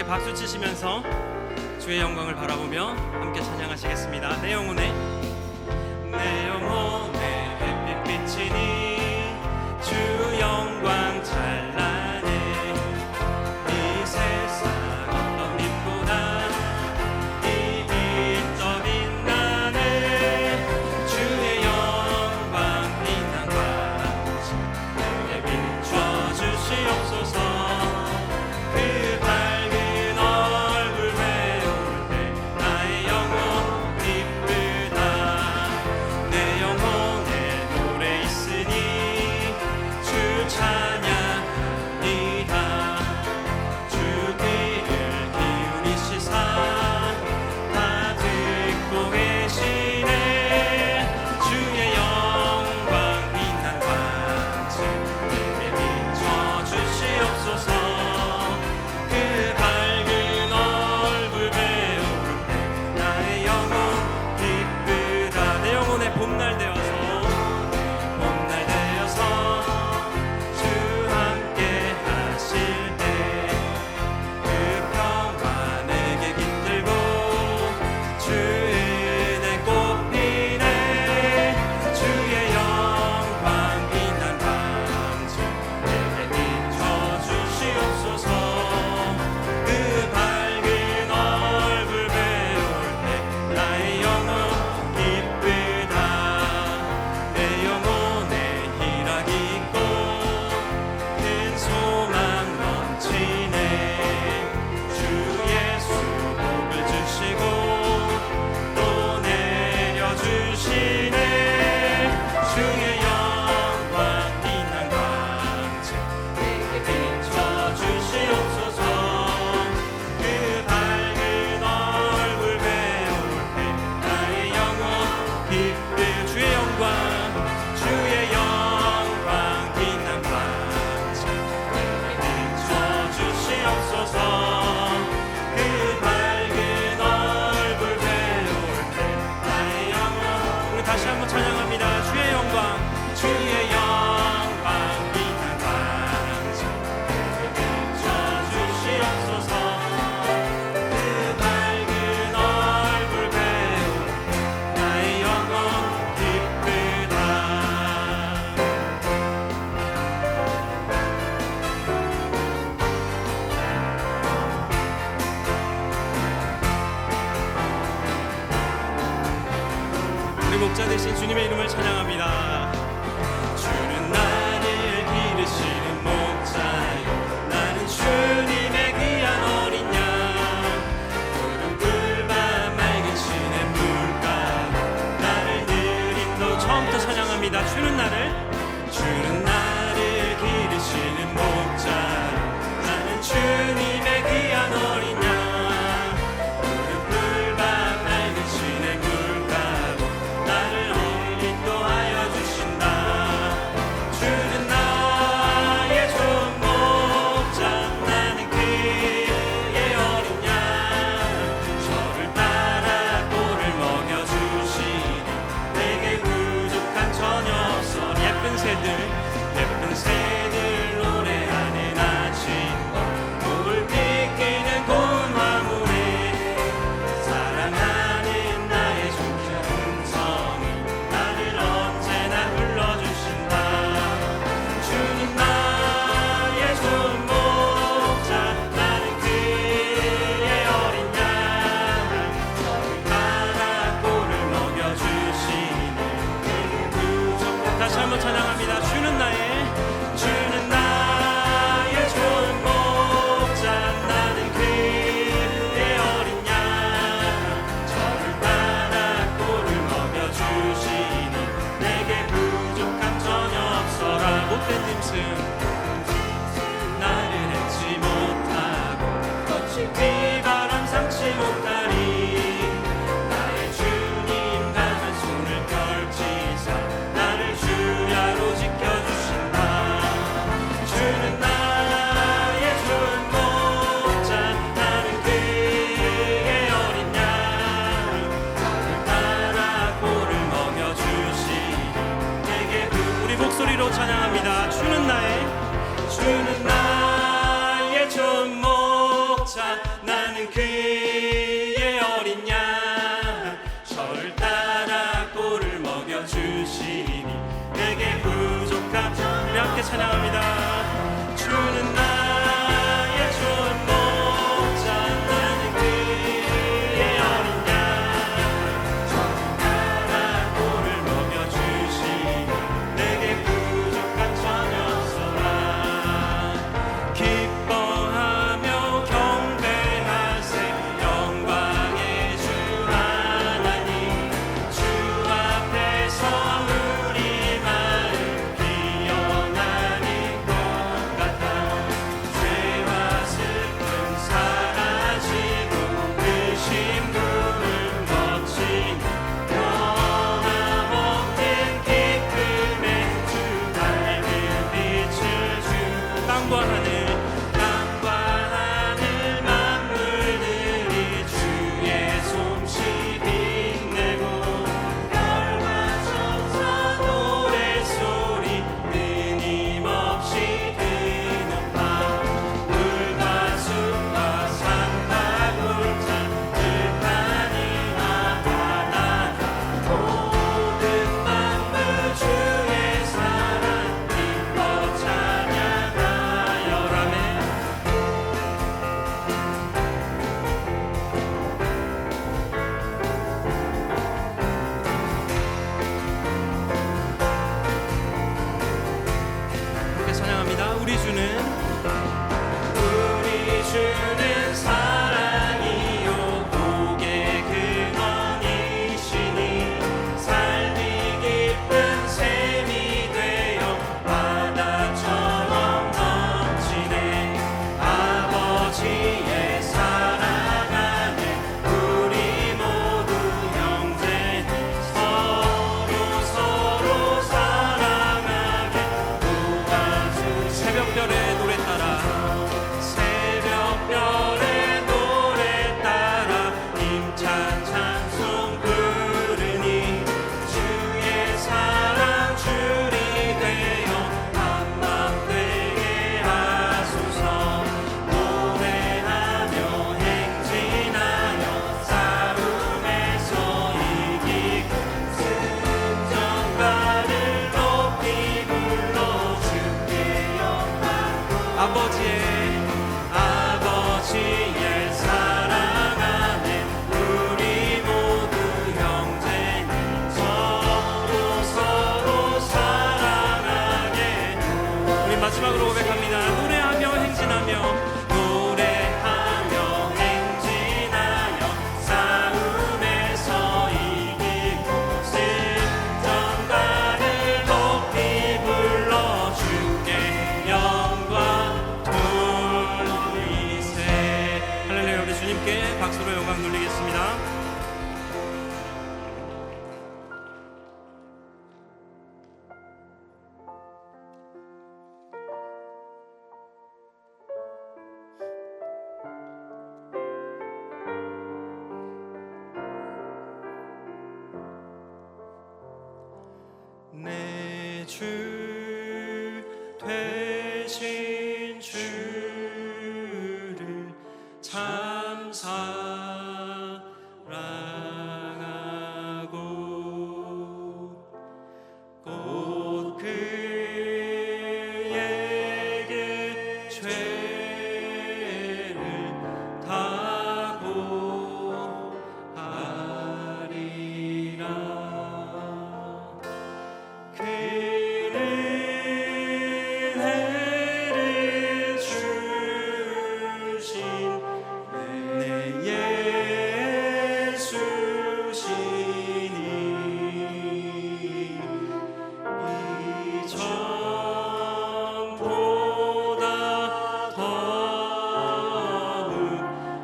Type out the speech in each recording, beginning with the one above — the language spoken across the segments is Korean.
박수 치시면서 주의 영광을 바라보며 함께 찬양하시겠습니다. 내 영혼에 햇빛 비치니 주 영광 찬란해. 이 세상 어떤 빛보다 이 빛 더 빛나네. 주의 영광 빛난 광채 내게 비춰주시옵소서. 다시 한번 찬양합니다. 주의 영광, 주의 영광 빛난 광채 비춰주시옵소서. 그 밝은 얼굴 배울 때 나의 영혼 기쁘다. 우리 목자 되신 주님의 이름을 찬양합니다. 주는 나를 기르시는 목자요, 나는 주님의 귀한 어린 양. 푸른 풀과 맑은 시냇 물가로 나를 늘 인도. 처음부터 찬양합니다. 주는 나를 기르시는 목자요, 나는 주님의 귀한 어린 양. 예쁜 새들 노래하는 아침과 물 빗기는 고운 화물에 사랑하는 나의 종자 음성이 나를 언제나 불러주신다. 주는 나의 좋은 목자, 나는 그의 어린 양. 저를 따라 꼴을 먹여주시니 내게 부족한. 다시 한번 찬양합니다. 주는 나의 좋은 목자, 나는 그의 어린 양. 저를 따라 꼴을 먹여주시니 내게 부족함 전혀 없어라. 못된 짐승 나를 해치 못하고 거친 비바람 상치 못하리. 나의 주님 강한 손을 펼치사 나를 주야로 지켜주신다. 주는 나의 좋은 목자, 나는 그의 어린 양. 저를 따라 꼴을 먹여주시니 내게 우리 목소리로 찬양합니다. 주는 나의 좋은 목자, 주는 사랑이요 복의 근원이시니 삶이 깊은 샘이 되어 바다처럼 넘치네. 아버지의 사랑 안에 우리 모두 형제니 서로 사랑하게 도와주시네. 새벽별의 노래 따라 새벽별의 노래 따라 힘찬 찬송 부르니 주의 사랑 줄이 되어 한맘 되게 하소서. 노래하며 행진하여 싸움에서 이기고 승전가를 높이 불러 주께 영광. 아버지의 사랑 안에 우리 모두 형제니 서로 사랑하게. 우리 마지막으로 고백합니다. 노래하며 행진하며 싸움에서 이기고 승전가를 높이 불러 주께 영광 돌리세. 할렐루야. 우리 주님께 박수로 영광 돌리겠습니다. 내 주 되신 주를 참 사랑하고 곧 그에게 죄를 다고 하리라. 그는 은혜를 주신 내 예수시니 이전보다 더욱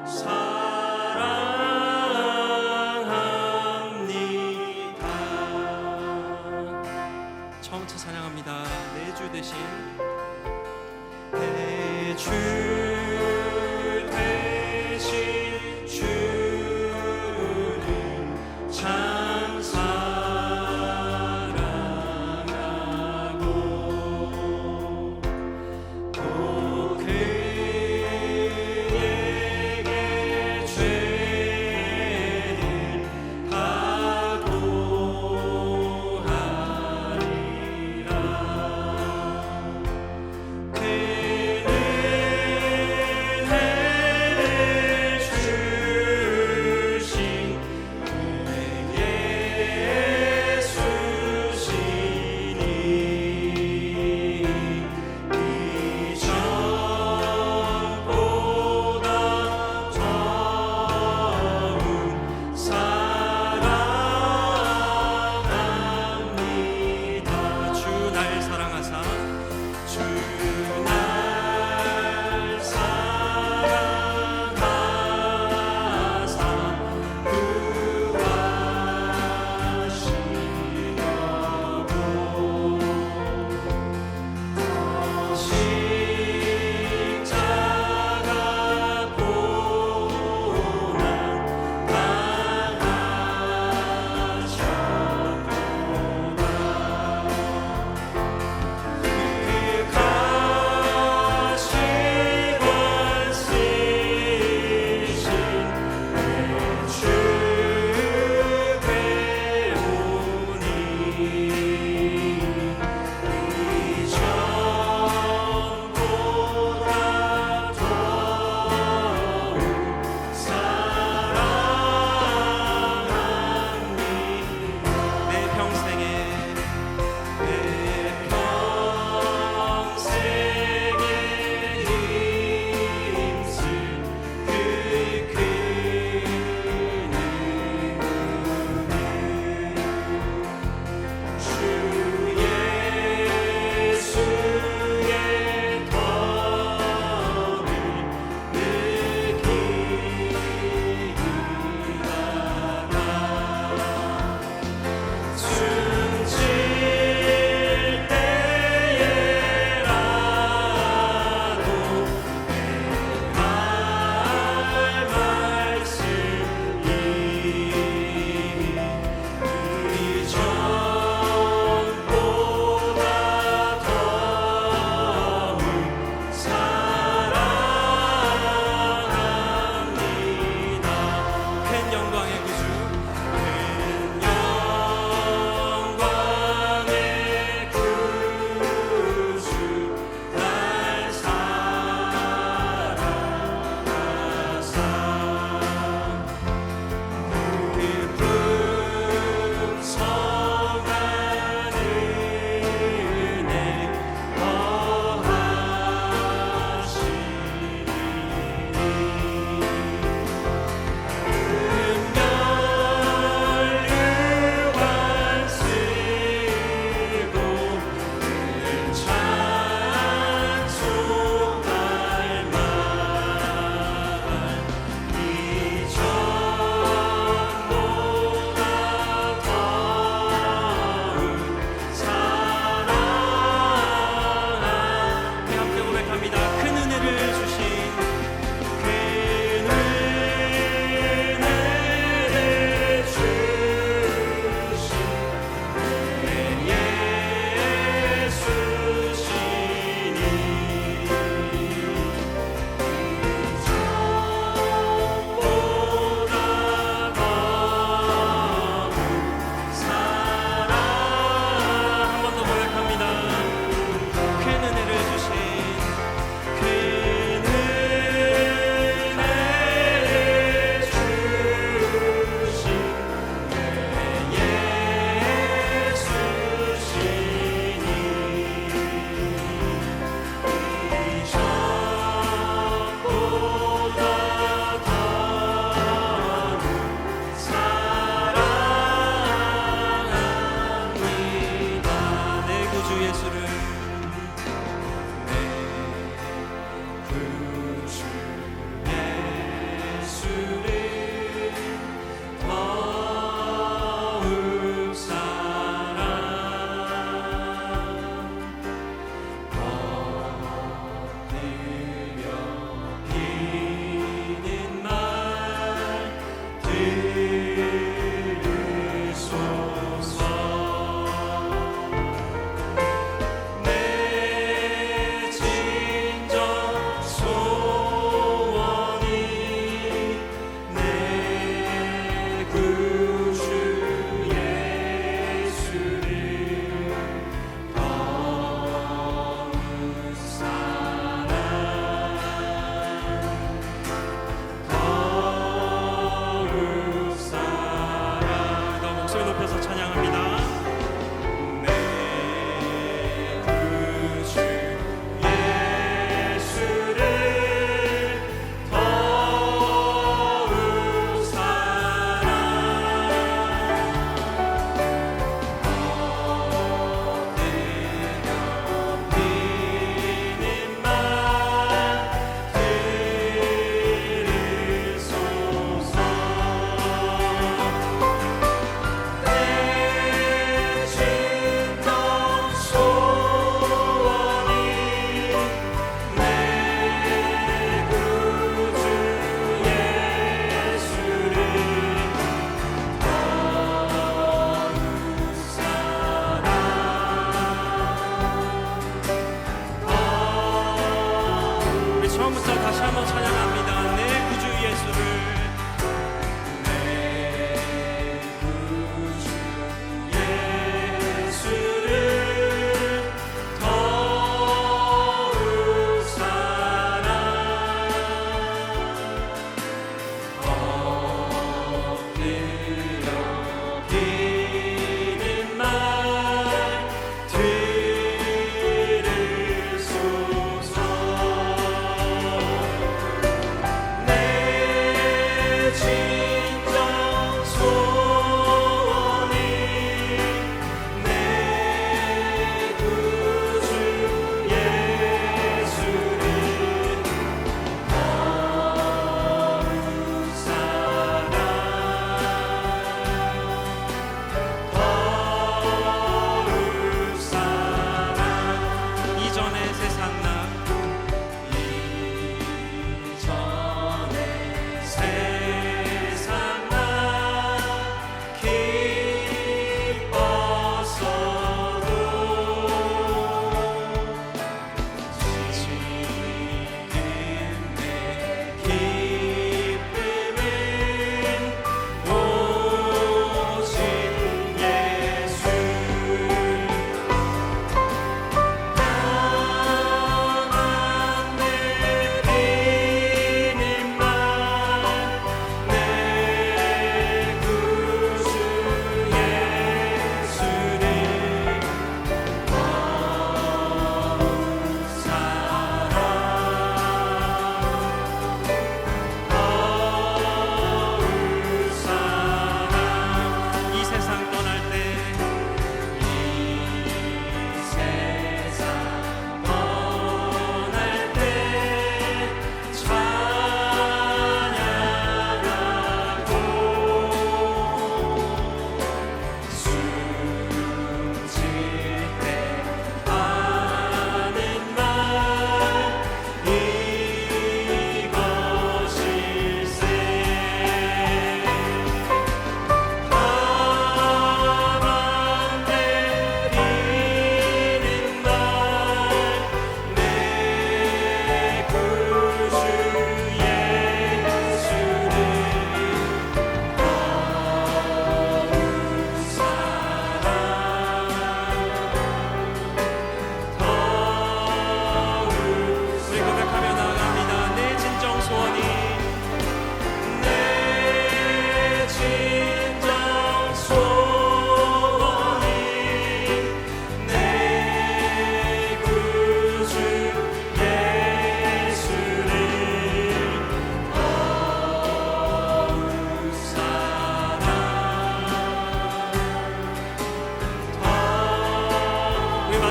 사랑합니다. 처음부터 찬양합니다. 내 주 대신 내 주 대신 주를 참 사랑하고 또 그에게 죄를 다고 하리라. 그는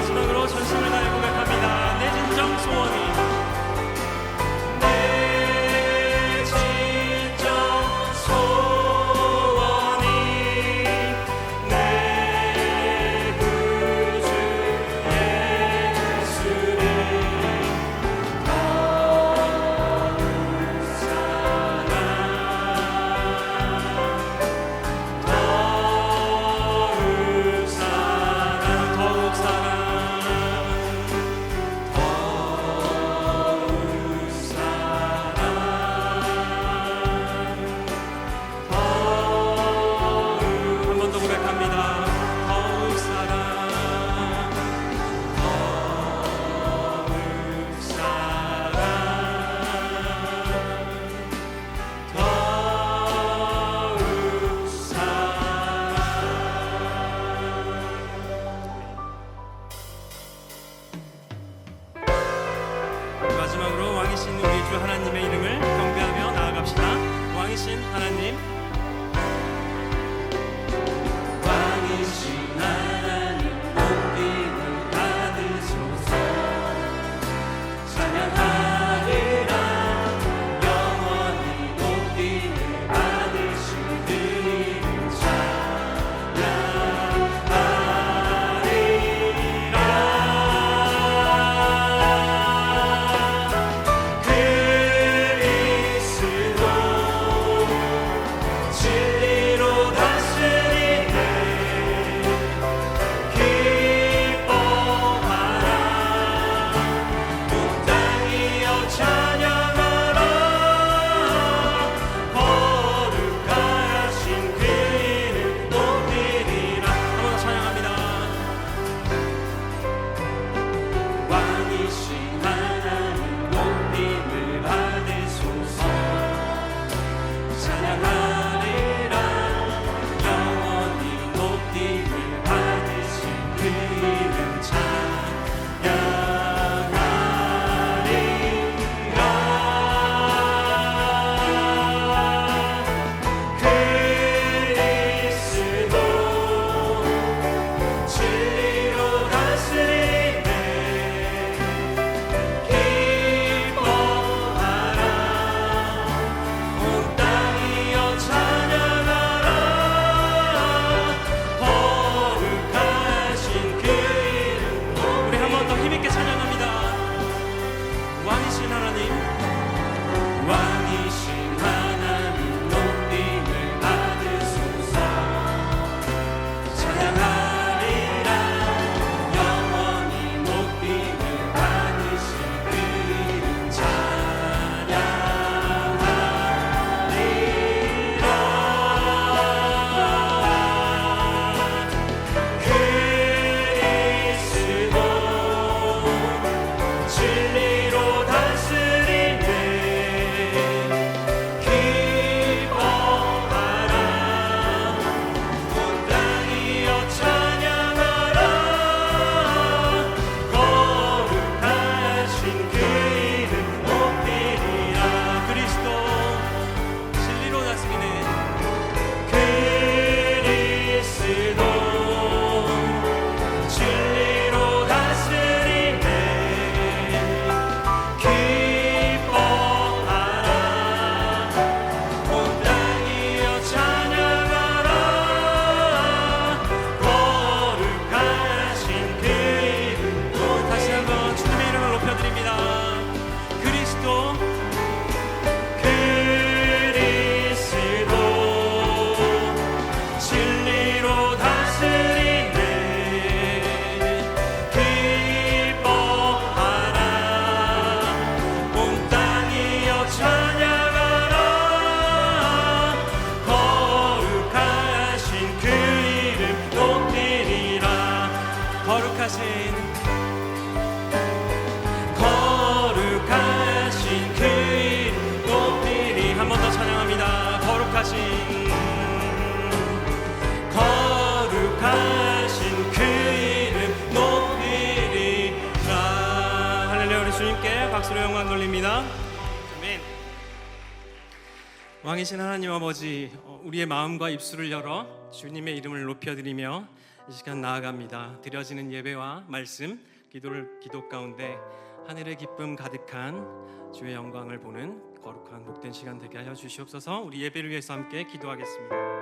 마지막으로 전심을 다해 고백합니다. 내 진정 소원이 마지막으로 왕이신 우리 주 하나님의 이름을 경배하며 나아갑시다. 왕이신 하나님, 왕이신 하나님 높임을 받으소서. 찬양하리라 영원히 높임을 받으신 그 이름 박수로 영광 돌립니다. 아멘. 왕이신 하나님 아버지, 우리의 마음과 입술을 열어 주님의 이름을 높여드리며 이 시간 나아갑니다. 드려지는 예배와 말씀, 기도 가운데 하늘의 기쁨 가득한 주의 영광을 보는 거룩한 복된 시간 되게 하여 주시옵소서. 우리 예배를 위해서 함께 기도하겠습니다.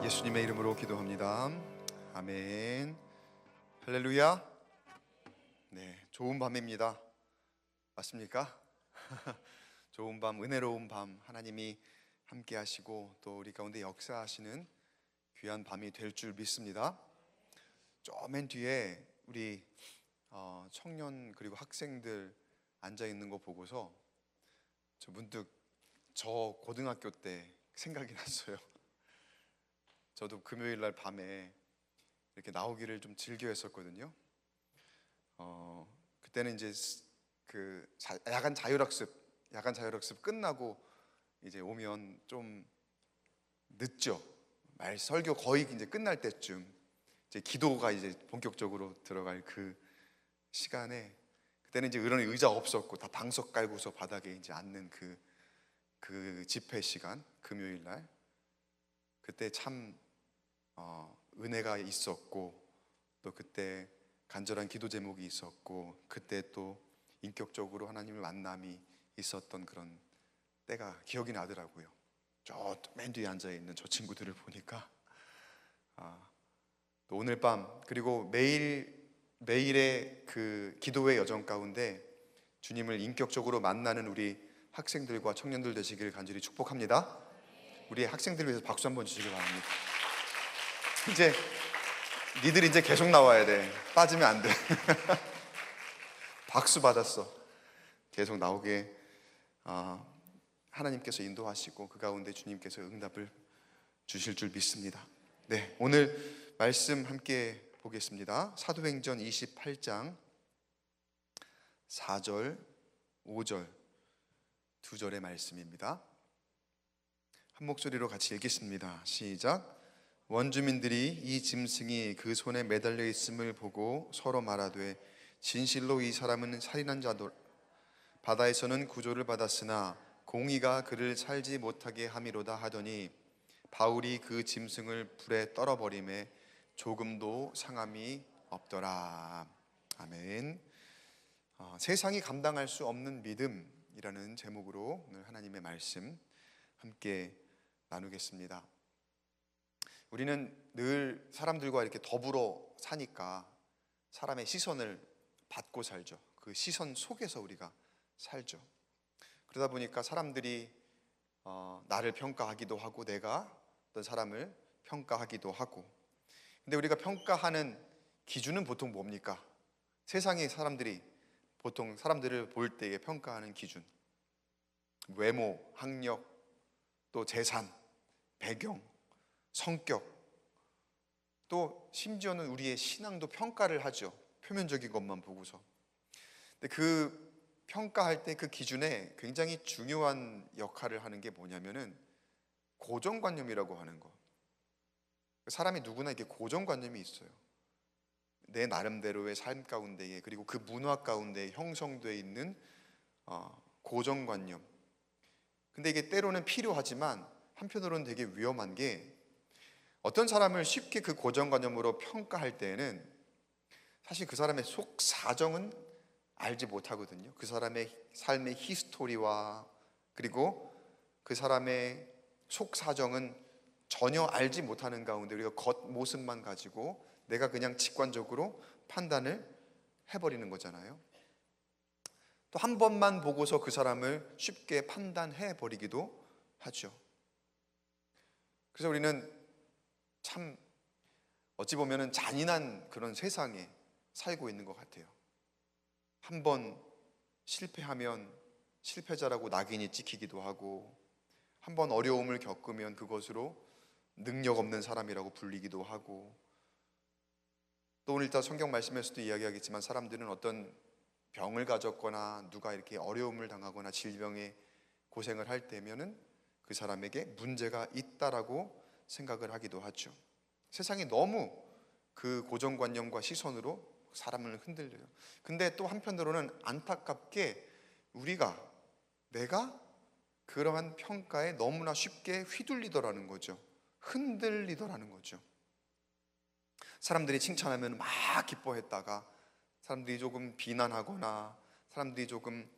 예수님의 이름으로 기도합니다. 아멘. 할렐루야. 네, 좋은 밤입니다. 맞습니까? 좋은 밤, 은혜로운 밤, 하나님이 함께 하시고 또 우리 가운데 역사하시는 귀한 밤이 될 줄 믿습니다. 저 맨 뒤에 우리 청년 그리고 학생들 앉아 있는 거 보고서 저 문득 저 고등학교 때 생각이 났어요. 저도 금요일 날 밤에 이렇게 나오기를 좀 즐겨 했었거든요. 그때는 이제 그 야간 자율학습 끝나고 이제 오면 좀 늦죠. 말 설교 거의 이제 끝날 때쯤 이제 기도가 이제 본격적으로 들어갈 그 시간에, 그때는 이제 그런 의자 없었고 다 방석 깔고서 바닥에 이제 앉는 그 집회 시간, 금요일 날, 그때 참 은혜가 있었고 또 그때 간절한 기도 제목이 있었고 그때 또 인격적으로 하나님의 만남이 있었던 그런 때가 기억이 나더라고요. 저 맨 뒤에 앉아 있는 저 친구들을 보니까 또 오늘 밤 그리고 매일의 그 기도의 여정 가운데 주님을 인격적으로 만나는 우리 학생들과 청년들 되시기를 간절히 축복합니다. 우리 학생들 위해서 박수 한번 주시기 바랍니다. 이제 니들 이제 계속 나와야 돼. 빠지면 안 돼. 박수 받았어. 계속 나오게 하나님께서 인도하시고 그 가운데 주님께서 응답을 주실 줄 믿습니다. 네, 오늘 말씀 함께 보겠습니다. 사도행전 28장 4절, 5절 두 절의 말씀입니다. 한 목소리로 같이 읽겠습니다. 시작. 원주민들이 이 짐승이 그 손에 매달려 있음을 보고 서로 말하되 진실로 이 사람은 살인한 자도 바다에서는 구조를 받았으나 공의가 그를 살지 못하게 함이로다 하더니 바울이 그 짐승을 불에 떨어버림에 조금도 상함이 없더라. 아멘. 세상이 감당할 수 없는 믿음이라는 제목으로 오늘 하나님의 말씀 함께 나누겠습니다. 우리는 늘 사람들과 이렇게 더불어 사니까 사람의 시선을 받고 살죠. 그 시선 속에서 우리가 살죠. 그러다 보니까 사람들이 나를 평가하기도 하고 내가 어떤 사람을 평가하기도 하고, 근데 우리가 평가하는 기준은 보통 뭡니까? 세상의 사람들이 보통 사람들을 볼 때에 평가하는 기준, 외모, 학력, 또 재산, 배경, 성격, 또 심지어는 우리의 신앙도 평가를 하죠. 표면적인 것만 보고서. 근데 그 평가할 때 그 기준에 굉장히 중요한 역할을 하는 게 뭐냐면은 고정관념이라고 하는 거. 사람이 누구나 이렇게 고정관념이 있어요. 내 나름대로의 삶 가운데에, 그리고 그 문화 가운데 형성되어 있는 고정관념. 근데 이게 때로는 필요하지만 한편으로는 되게 위험한 게, 어떤 사람을 쉽게 그 고정관념으로 평가할 때에는 사실 그 사람의 속 사정은 알지 못하거든요. 그 사람의 삶의 히스토리와 그리고 그 사람의 속 사정은 전혀 알지 못하는 가운데 우리가 겉모습만 가지고 내가 그냥 직관적으로 판단을 해버리는 거잖아요. 또 한 번만 보고서 그 사람을 쉽게 판단해 버리기도 하죠. 그래서 우리는 참 어찌 보면은 잔인한 그런 세상에 살고 있는 것 같아요. 한 번 실패하면 실패자라고 낙인이 찍히기도 하고, 한 번 어려움을 겪으면 그것으로 능력 없는 사람이라고 불리기도 하고, 또 오늘 일단 성경 말씀에서도 이야기하겠지만 사람들은 어떤 병을 가졌거나 누가 이렇게 어려움을 당하거나 질병에 고생을 할 때면은 그 사람에게 문제가 있다라고 생각을 하기도 하죠. 세상이 너무 그 고정관념과 시선으로 사람을 흔들려요. 근데 또 한편으로는 안타깝게 내가 그러한 평가에 너무나 쉽게 휘둘리더라는 거죠. 흔들리더라는 거죠. 사람들이 칭찬하면 막 기뻐했다가 사람들이 조금 비난하거나 사람들이 조금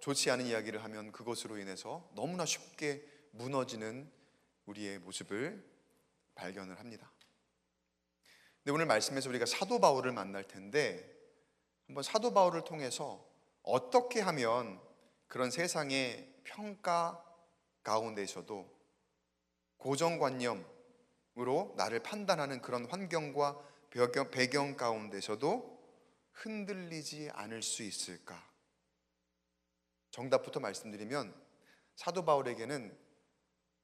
좋지 않은 이야기를 하면 그것으로 인해서 너무나 쉽게 무너지는 우리의 모습을 발견을 합니다. 근데 오늘 말씀에서 우리가 사도 바울을 만날 텐데 한번 사도 바울을 통해서 어떻게 하면 그런 세상의 평가 가운데서도 고정관념으로 나를 판단하는 그런 환경과 배경 가운데서도 흔들리지 않을 수 있을까? 정답부터 말씀드리면 사도 바울에게는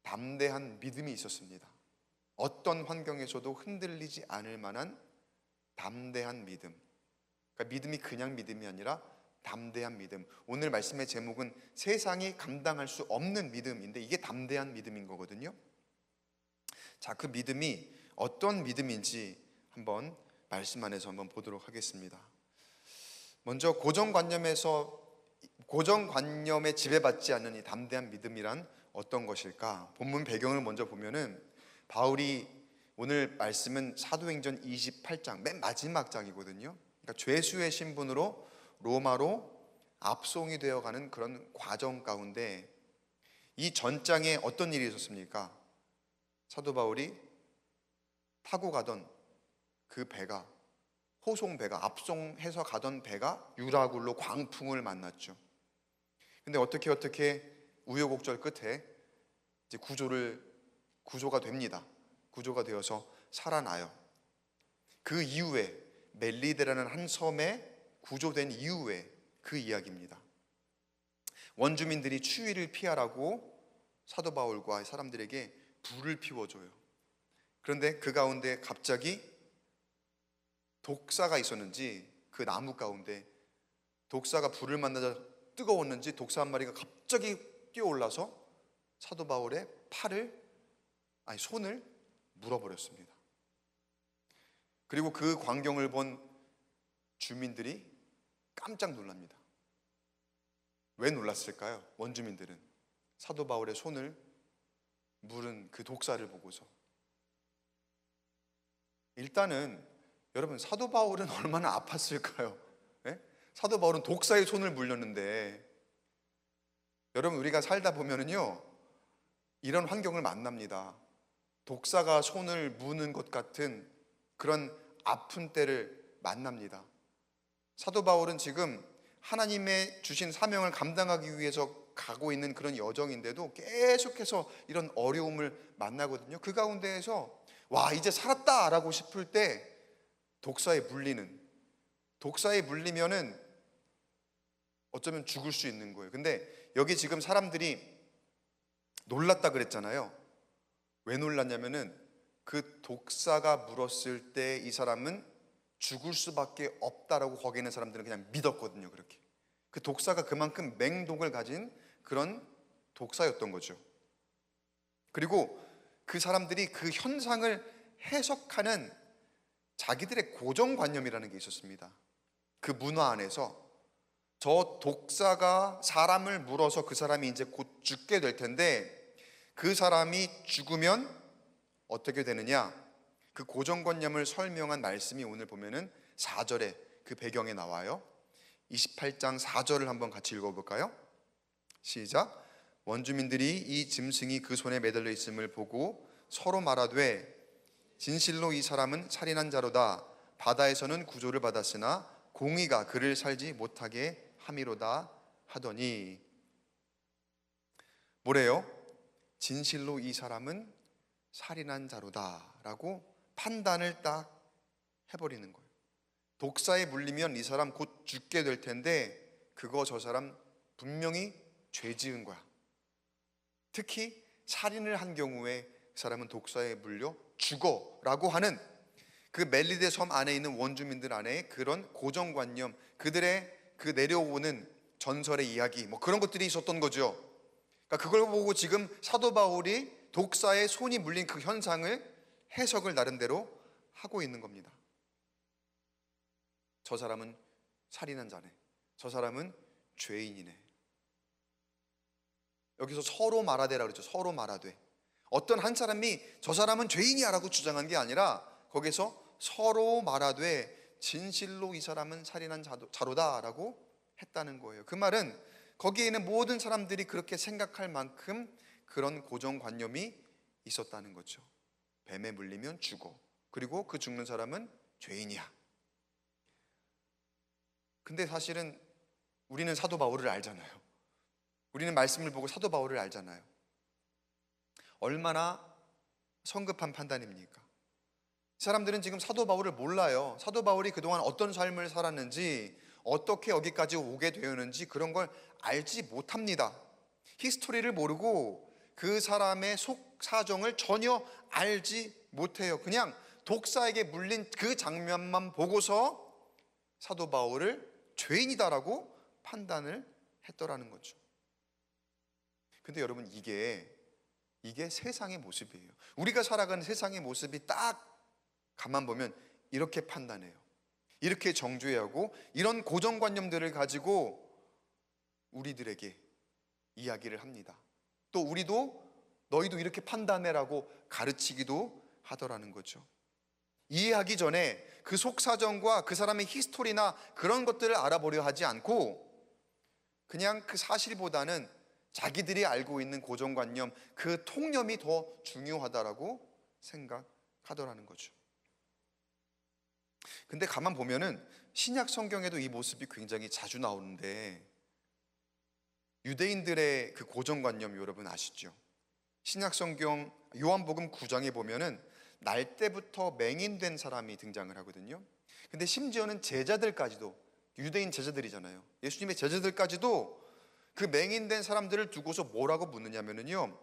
담대한 믿음이 있었습니다. 어떤 환경에서도 흔들리지 않을 만한 담대한 믿음. 그러니까 믿음이 그냥 믿음이 아니라 담대한 믿음. 오늘 말씀의 제목은 세상이 감당할 수 없는 믿음인데 이게 담대한 믿음인 거거든요. 자, 그 믿음이 어떤 믿음인지 한번 말씀 안에서 한번 보도록 하겠습니다. 먼저 고정관념에 지배받지 않는 이 담대한 믿음이란 어떤 것일까? 본문 배경을 먼저 보면은 바울이 오늘 말씀은 사도행전 28장 맨 마지막 장이거든요. 그러니까 죄수의 신분으로 로마로 압송이 되어가는 그런 과정 가운데 이 전장에 어떤 일이 있었습니까? 사도 바울이 타고 가던 그 배가 호송배가 압송해서 가던 배가 유라굴로 광풍을 만났죠. 근데 어떻게 우여곡절 끝에 이제 구조가 됩니다. 구조가 되어서 살아나요. 그 이후에 멜리데라는 한 섬에 구조된 이후에 그 이야기입니다. 원주민들이 추위를 피하라고 사도 바울과 사람들에게 불을 피워줘요. 그런데 그 가운데 갑자기 독사가 있었는지 그 나무 가운데 독사가 불을 만나자 뜨거웠는지 독사 한 마리가 갑자기 뛰어올라서 사도 바울의 손을 물어버렸습니다. 그리고 그 광경을 본 주민들이 깜짝 놀랍니다. 왜 놀랐을까요? 원주민들은 사도 바울의 손을 물은 그 독사를 보고서. 일단은 여러분, 사도 바울은 얼마나 아팠을까요? 네? 사도 바울은 독사의 손을 물렸는데, 여러분, 우리가 살다 보면은요 이런 환경을 만납니다. 독사가 손을 무는 것 같은 그런 아픈 때를 만납니다. 사도 바울은 지금 하나님의 주신 사명을 감당하기 위해서 가고 있는 그런 여정인데도 계속해서 이런 어려움을 만나거든요. 그 가운데에서 와, 이제 살았다라고 싶을 때 독사에 물리면은 어쩌면 죽을 수 있는 거예요. 근데 여기 지금 사람들이 놀랐다 그랬잖아요. 왜 놀랐냐면은 그 독사가 물었을 때 이 사람은 죽을 수밖에 없다라고 거기 있는 사람들은 그냥 믿었거든요. 그렇게 그 독사가 그만큼 맹독을 가진 그런 독사였던 거죠. 그리고 그 사람들이 그 현상을 해석하는 자기들의 고정관념이라는 게 있었습니다. 그 문화 안에서 저 독사가 사람을 물어서 그 사람이 이제 곧 죽게 될 텐데 그 사람이 죽으면 어떻게 되느냐, 그 고정관념을 설명한 말씀이 오늘 보면은 4절에 그 배경에 나와요. 28장 4절을 한번 같이 읽어볼까요? 시작. 원주민들이 이 짐승이 그 손에 매달려 있음을 보고 서로 말하되 진실로 이 사람은 살인한 자로다. 바다에서는 구조를 받았으나 공의가 그를 살지 못하게 함이로다 하더니. 뭐래요? 진실로 이 사람은 살인한 자로다 라고 판단을 딱 해버리는 거예요. 독사에 물리면 이 사람 곧 죽게 될 텐데 그거 저 사람 분명히 죄 지은 거야. 특히 살인을 한 경우에 그 사람은 독사에 물려 죽어 라고 하는 그 멜리데 섬 안에 있는 원주민들 안에 그런 고정관념, 그들의 그 내려오는 전설의 이야기, 뭐 그런 것들이 있었던 거죠. 그러니까 그걸 보고 지금 사도 바울이 독사의 손이 물린 그 현상을 해석을 나름대로 하고 있는 겁니다. 저 사람은 살인한 자네, 저 사람은 죄인이네. 여기서 서로 말하되라 그랬죠. 서로 말하되. 어떤 한 사람이 저 사람은 죄인이야 라고 주장한 게 아니라 거기서 서로 말하되 진실로 이 사람은 살인한 자로다 라고 했다는 거예요. 그 말은 거기에 있는 모든 사람들이 그렇게 생각할 만큼 그런 고정관념이 있었다는 거죠. 뱀에 물리면 죽어, 그리고 그 죽는 사람은 죄인이야. 근데 사실은 우리는 사도 바울을 알잖아요. 우리는 말씀을 보고 사도 바울을 알잖아요. 얼마나 성급한 판단입니까? 사람들은 지금 사도 바울을 몰라요. 사도 바울이 그동안 어떤 삶을 살았는지, 어떻게 여기까지 오게 되었는지 그런 걸 알지 못합니다. 히스토리를 모르고 그 사람의 속 사정을 전혀 알지 못해요. 그냥 독사에게 물린 그 장면만 보고서 사도 바울을 죄인이다라고 판단을 했더라는 거죠. 근데 여러분, 이게 세상의 모습이에요. 우리가 살아가는 세상의 모습이 딱 가만 보면 이렇게 판단해요. 이렇게 정죄하고 이런 고정관념들을 가지고 우리들에게 이야기를 합니다. 또 우리도 너희도 이렇게 판단해라고 가르치기도 하더라는 거죠. 이해하기 전에 그 속사정과 그 사람의 히스토리나 그런 것들을 알아보려 하지 않고 그냥 그 사실보다는 자기들이 알고 있는 고정관념, 그 통념이 더 중요하다라고 생각하더라는 거죠. 근데 가만 보면은 신약 성경에도 이 모습이 굉장히 자주 나오는데, 유대인들의 그 고정관념 여러분 아시죠? 신약 성경 요한복음 9장에 보면은 날 때부터 맹인된 사람이 등장을 하거든요. 근데 심지어는 제자들까지도, 유대인 제자들이잖아요. 예수님의 제자들까지도 그 맹인된 사람들을 두고서 뭐라고 묻느냐면요,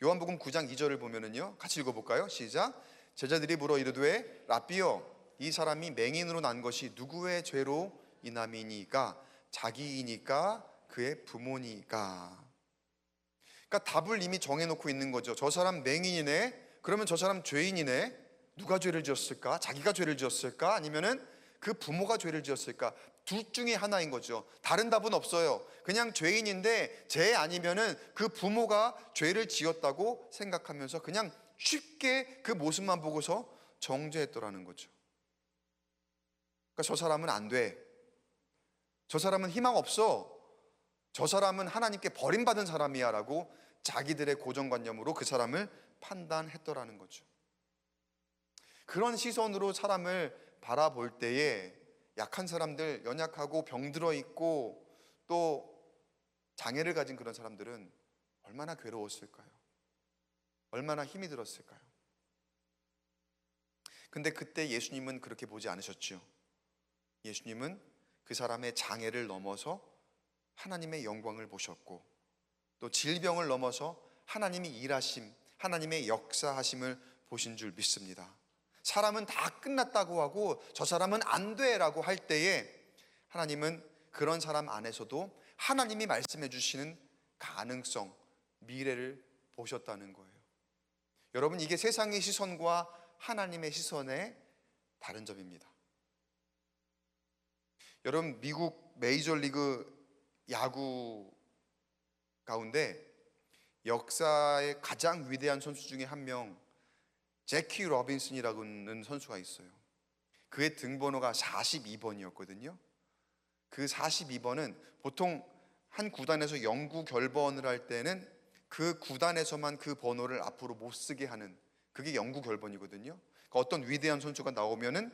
요한복음 9장 2절을 보면은요, 같이 읽어볼까요? 시작. 제자들이 물어 이르되 라삐여, 이 사람이 맹인으로 난 것이 누구의 죄로 인함이니까? 자기이니까? 그의 부모니까? 그러니까 답을 이미 정해놓고 있는 거죠. 저 사람 맹인이네. 그러면 저 사람 죄인이네. 누가 죄를 지었을까? 자기가 죄를 지었을까? 아니면은 그 부모가 죄를 지었을까? 둘 중에 하나인 거죠. 다른 답은 없어요. 그냥 죄인인데 죄 아니면은 그 부모가 죄를 지었다고 생각하면서 그냥 쉽게 그 모습만 보고서 정죄했더라는 거죠. 그러니까 저 사람은 안 돼. 저 사람은 희망 없어. 저 사람은 하나님께 버림받은 사람이야 라고 자기들의 고정관념으로 그 사람을 판단했더라는 거죠. 그런 시선으로 사람을 바라볼 때에 약한 사람들, 연약하고 병들어 있고 또 장애를 가진 그런 사람들은 얼마나 괴로웠을까요? 얼마나 힘이 들었을까요? 근데 그때 예수님은 그렇게 보지 않으셨죠. 예수님은 그 사람의 장애를 넘어서 하나님의 영광을 보셨고, 또 질병을 넘어서 하나님이 일하심, 하나님의 역사하심을 보신 줄 믿습니다. 사람은 다 끝났다고 하고 저 사람은 안 돼라고 할 때에 하나님은 그런 사람 안에서도 하나님이 말씀해 주시는 가능성, 미래를 보셨다는 거예요. 여러분, 이게 세상의 시선과 하나님의 시선의 다른 점입니다. 여러분, 미국 메이저리그 야구 가운데 역사의 가장 위대한 선수 중에 한 명, 제키 로빈슨이라는 선수가 있어요. 그의 등번호가 42번이었거든요. 그 42번은 보통 한 구단에서 영구 결번을 할 때는 그 구단에서만 그 번호를 앞으로 못 쓰게 하는, 그게 영구 결번이거든요. 그러니까 어떤 위대한 선수가 나오면은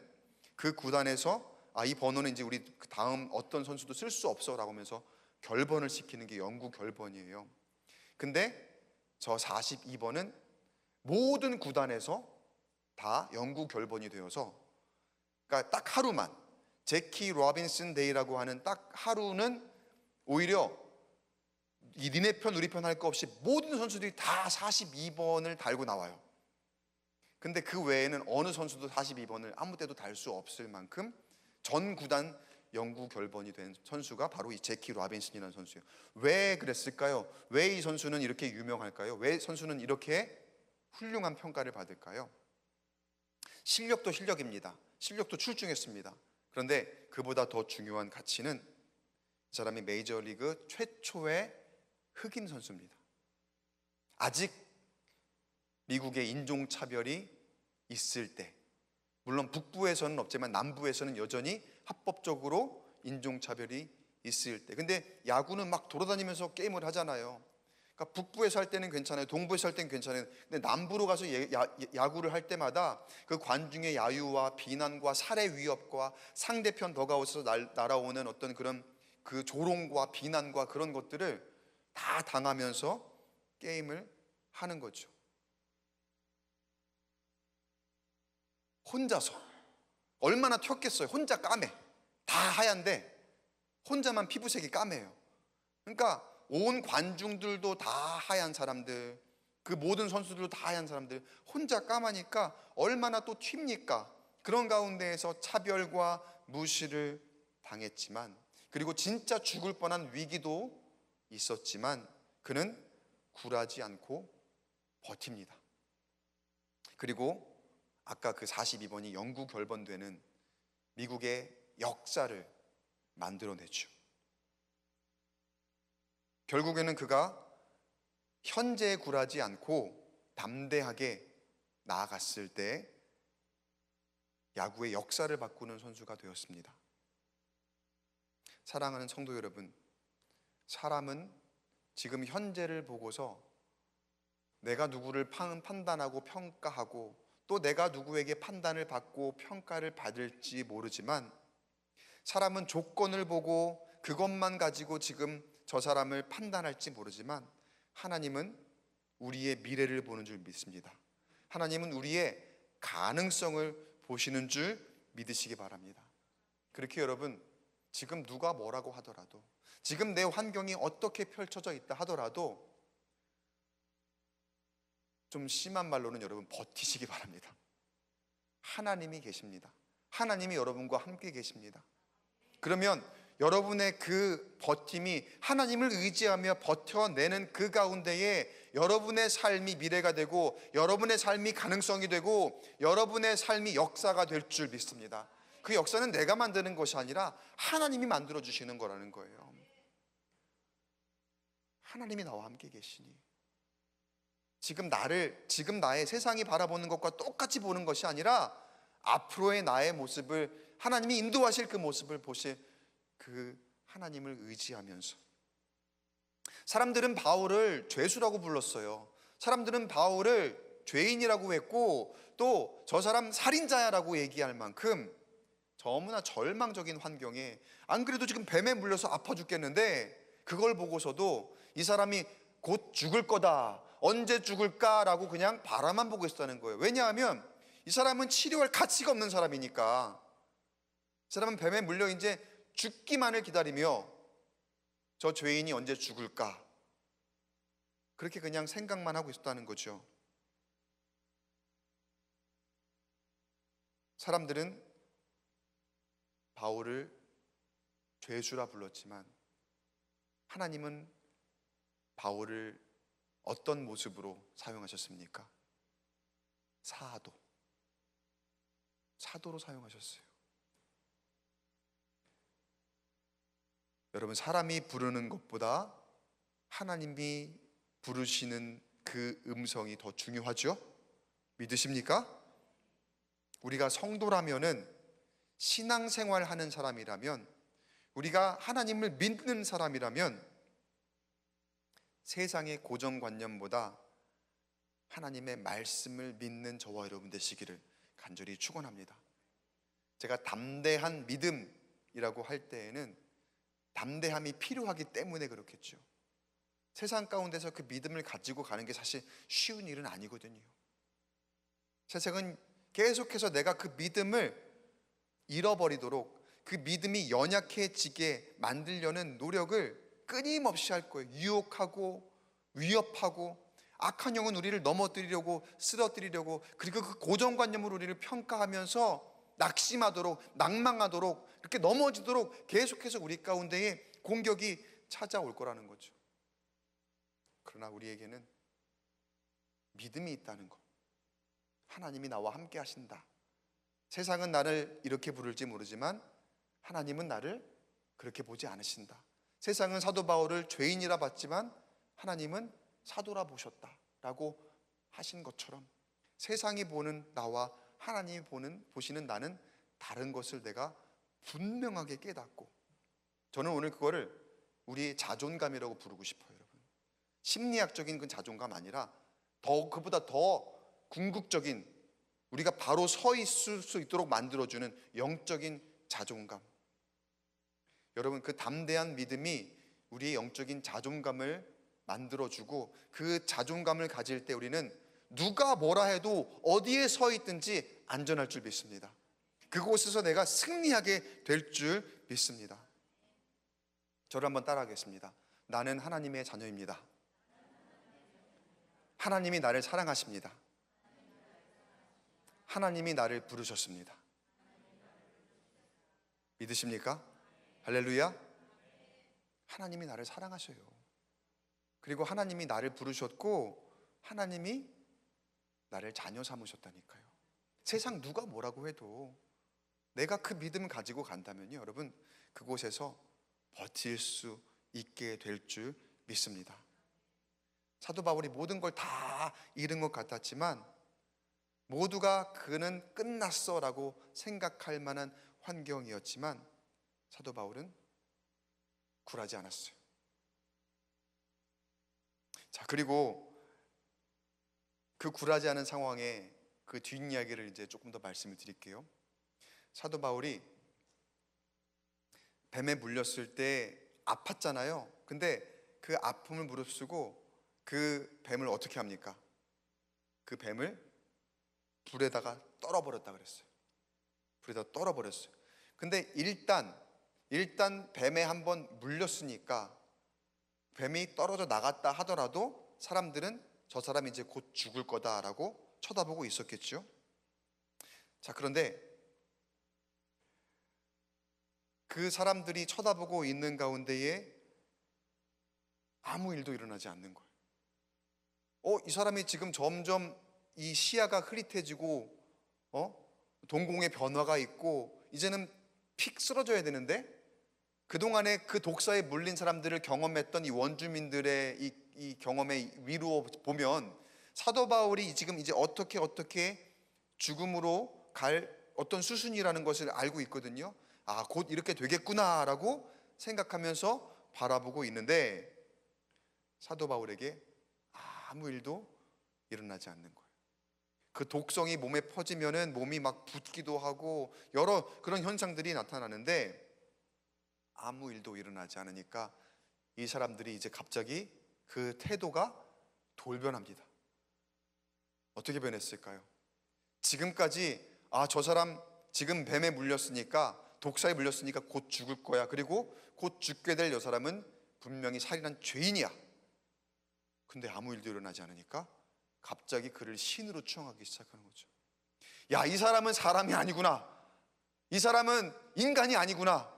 그 구단에서 이 번호는 이제 우리 다음 어떤 선수도 쓸 수 없어 라고 하면서 결번을 시키는 게 영구 결번이에요. 근데 저 42번은 모든 구단에서 다 영구 결번이 되어서, 그러니까 딱 하루만, 제키 로빈슨 데이라고 하는 딱 하루는 오히려 이 니네 편 우리 편 할 거 없이 모든 선수들이 다 42번을 달고 나와요. 근데 그 외에는 어느 선수도 42번을 아무 때도 달 수 없을 만큼 전 구단 영구 결번이 된 선수가 바로 이 제키 로빈슨이라는 선수예요. 왜 그랬을까요? 왜 이 선수는 이렇게 유명할까요? 왜 선수는 이렇게 훌륭한 평가를 받을까요? 실력도 실력입니다. 실력도 출중했습니다. 그런데 그보다 더 중요한 가치는 이 사람이 메이저리그 최초의 흑인 선수입니다. 아직 미국의 인종차별이 있을 때, 물론 북부에서는 없지만 남부에서는 여전히 합법적으로 인종차별이 있을 때, 근데 야구는 막 돌아다니면서 게임을 하잖아요. 그러니까 북부에서 할 때는 괜찮아요. 동부에서 할 때는 괜찮아요. 근데 남부로 가서 야구를 할 때마다 그 관중의 야유와 비난과 살해 위협과 상대편 더가웃에서 날아오는 어떤 그런 그 조롱과 비난과 그런 것들을 다 당하면서 게임을 하는 거죠. 혼자서 얼마나 튀었겠어요. 혼자 까매. 다 하얀데 혼자만 피부색이 까매요. 그러니까 온 관중들도 다 하얀 사람들, 그 모든 선수들도 다 하얀 사람들, 혼자 까마니까 얼마나 또 튑니까? 그런 가운데에서 차별과 무시를 당했지만, 그리고 진짜 죽을 뻔한 위기도 있었지만 그는 굴하지 않고 버팁니다. 그리고 아까 그 42번이 영구 결번되는 미국의 역사를 만들어내죠. 결국에는 그가 현재에 굴하지 않고 담대하게 나아갔을 때 야구의 역사를 바꾸는 선수가 되었습니다. 사랑하는 성도 여러분, 사람은 지금 현재를 보고서 내가 누구를 판단하고 평가하고 또 내가 누구에게 판단을 받고 평가를 받을지 모르지만, 사람은 조건을 보고 그것만 가지고 지금 저 사람을 판단할지 모르지만, 하나님은 우리의 미래를 보는 줄 믿습니다. 하나님은 우리의 가능성을 보시는 줄 믿으시기 바랍니다. 그렇게 여러분, 지금 누가 뭐라고 하더라도, 지금 내 환경이 어떻게 펼쳐져 있다 하더라도 좀 심한 말로는 여러분 버티시기 바랍니다. 하나님이 계십니다. 하나님이 여러분과 함께 계십니다. 그러면 여러분의 그 버팀이 하나님을 의지하며 버텨내는 그 가운데에 여러분의 삶이 미래가 되고 여러분의 삶이 가능성이 되고 여러분의 삶이 역사가 될 줄 믿습니다. 그 역사는 내가 만드는 것이 아니라 하나님이 만들어 주시는 거라는 거예요. 하나님이 나와 함께 계시니 지금 나의 세상이 바라보는 것과 똑같이 보는 것이 아니라 앞으로의 나의 모습을, 하나님이 인도하실 그 모습을 보실 그 하나님을 의지하면서. 사람들은 바울을 죄수라고 불렀어요. 사람들은 바울을 죄인이라고 했고 또 저 사람 살인자야라고 얘기할 만큼 너무나 절망적인 환경에, 안 그래도 지금 뱀에 물려서 아파 죽겠는데 그걸 보고서도 이 사람이 곧 죽을 거다, 언제 죽을까라고 그냥 바라만 보고 있었다는 거예요. 왜냐하면 이 사람은 치료할 가치가 없는 사람이니까. 이 사람은 뱀에 물려 이제 죽기만을 기다리며 저 죄인이 언제 죽을까, 그렇게 그냥 생각만 하고 있었다는 거죠. 사람들은 바울을 죄수라 불렀지만 하나님은 바울을 어떤 모습으로 사용하셨습니까? 사도로 사용하셨어요. 여러분, 사람이 부르는 것보다 하나님이 부르시는 그 음성이 더 중요하죠? 믿으십니까? 우리가 성도라면은, 신앙생활 하는 사람이라면, 우리가 하나님을 믿는 사람이라면 세상의 고정관념보다 하나님의 말씀을 믿는 저와 여러분 되시기를 간절히 축원합니다. 제가 담대한 믿음이라고 할 때에는 담대함이 필요하기 때문에 그렇겠죠. 세상 가운데서 그 믿음을 가지고 가는 게 사실 쉬운 일은 아니거든요. 세상은 계속해서 내가 그 믿음을 잃어버리도록, 그 믿음이 연약해지게 만들려는 노력을 끊임없이 할 거예요. 유혹하고 위협하고 악한 영은 우리를 넘어뜨리려고, 쓰러뜨리려고, 그리고 그 고정관념으로 우리를 평가하면서 낙심하도록, 낭망하도록, 이렇게 넘어지도록 계속해서 우리 가운데에 공격이 찾아올 거라는 거죠. 그러나 우리에게는 믿음이 있다는 것, 하나님이 나와 함께 하신다. 세상은 나를 이렇게 부를지 모르지만 하나님은 나를 그렇게 보지 않으신다. 세상은 사도 바울을 죄인이라 봤지만 하나님은 사도라 보셨다라고 하신 것처럼 세상이 보는 나와 하나님이 보시는 나는 다른 것을 내가 분명하게 깨닫고, 저는 오늘 그거를 우리의 자존감이라고 부르고 싶어요. 여러분, 심리학적인 그 자존감 아니라 그보다 더 궁극적인, 우리가 바로 서 있을 수 있도록 만들어주는 영적인 자존감. 여러분, 그 담대한 믿음이 우리의 영적인 자존감을 만들어주고, 그 자존감을 가질 때 우리는 누가 뭐라 해도 어디에 서 있든지 안전할 줄 믿습니다. 그곳에서 내가 승리하게 될 줄 믿습니다. 저를 한번 따라하겠습니다. 나는 하나님의 자녀입니다. 하나님이 나를 사랑하십니다. 하나님이 나를 부르셨습니다. 믿으십니까? 할렐루야. 하나님이 나를 사랑하셔요. 그리고 하나님이 나를 부르셨고 하나님이 나를 자녀 삼으셨다니까요. 세상 누가 뭐라고 해도 내가 그 믿음을 가지고 간다면요, 여러분, 그곳에서 버틸 수 있게 될 줄 믿습니다. 사도 바울이 모든 걸 다 잃은 것 같았지만 모두가 그는 끝났어 라고 생각할 만한 환경이었지만 사도 바울은 굴하지 않았어요. 자, 그리고 그 굴하지 않은 상황에 그 뒷이야기를 이제 조금 더 말씀을 드릴게요. 사도 바울이 뱀에 물렸을 때 아팠잖아요. 근데 그 아픔을 무릅쓰고 그 뱀을 어떻게 합니까? 그 뱀을 불에다가 떨어버렸다 그랬어요. 불에다 떨어버렸어요. 근데 일단 뱀에 한번 물렸으니까 뱀이 떨어져 나갔다 하더라도 사람들은 저 사람이 이제 곧 죽을 거다라고 쳐다보고 있었겠죠. 자, 그런데 그 사람들이 쳐다보고 있는 가운데에 아무 일도 일어나지 않는 거예요. 이 사람이 지금 점점 이 시야가 흐릿해지고 동공의 변화가 있고 이제는 픽 쓰러져야 되는데, 그동안에 그 독사에 물린 사람들을 경험했던 이 원주민들의 이 경험에 위로 보면 사도 바울이 지금 이제 어떻게 죽음으로 갈 어떤 수순이라는 것을 알고 있거든요. 아, 곧 이렇게 되겠구나라고 생각하면서 바라보고 있는데 사도 바울에게 아무 일도 일어나지 않는 거예요. 그 독성이 몸에 퍼지면은 몸이 막 붓기도 하고 여러 그런 현상들이 나타나는데 아무 일도 일어나지 않으니까 이 사람들이 이제 갑자기 그 태도가 돌변합니다. 어떻게 변했을까요? 지금까지 저 사람 지금 뱀에 물렸으니까, 독사에 물렸으니까 곧 죽을 거야, 그리고 곧 죽게 될 여 사람은 분명히 살인한 죄인이야. 근데 아무 일도 일어나지 않으니까 갑자기 그를 신으로 추앙하기 시작하는 거죠. 야, 이 사람은 사람이 아니구나. 이 사람은 인간이 아니구나.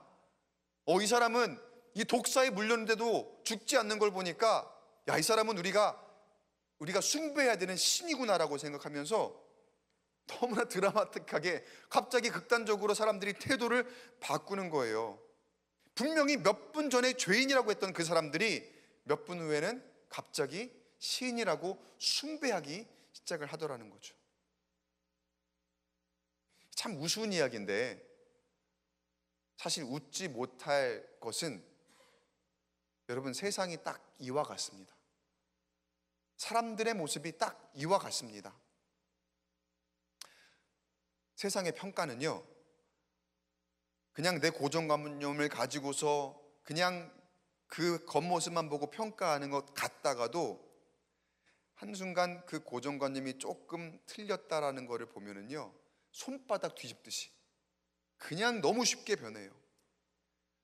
이 사람은 이 독사에 물렸는데도 죽지 않는 걸 보니까 야, 이 사람은 우리가 숭배해야 되는 신이구나라고 생각하면서 너무나 드라마틱하게 갑자기 극단적으로 사람들이 태도를 바꾸는 거예요. 분명히 몇 분 전에 죄인이라고 했던 그 사람들이 몇 분 후에는 갑자기 시인이라고 숭배하기 시작을 하더라는 거죠. 참 우스운 이야기인데 사실 웃지 못할 것은, 여러분, 세상이 딱 이와 같습니다. 사람들의 모습이 딱 이와 같습니다. 세상의 평가는요, 그냥 내 고정관념을 가지고서 그냥 그 겉모습만 보고 평가하는 것 같다가도 한순간 그 고정관념이 조금 틀렸다라는 것을 보면은요, 손바닥 뒤집듯이 그냥 너무 쉽게 변해요.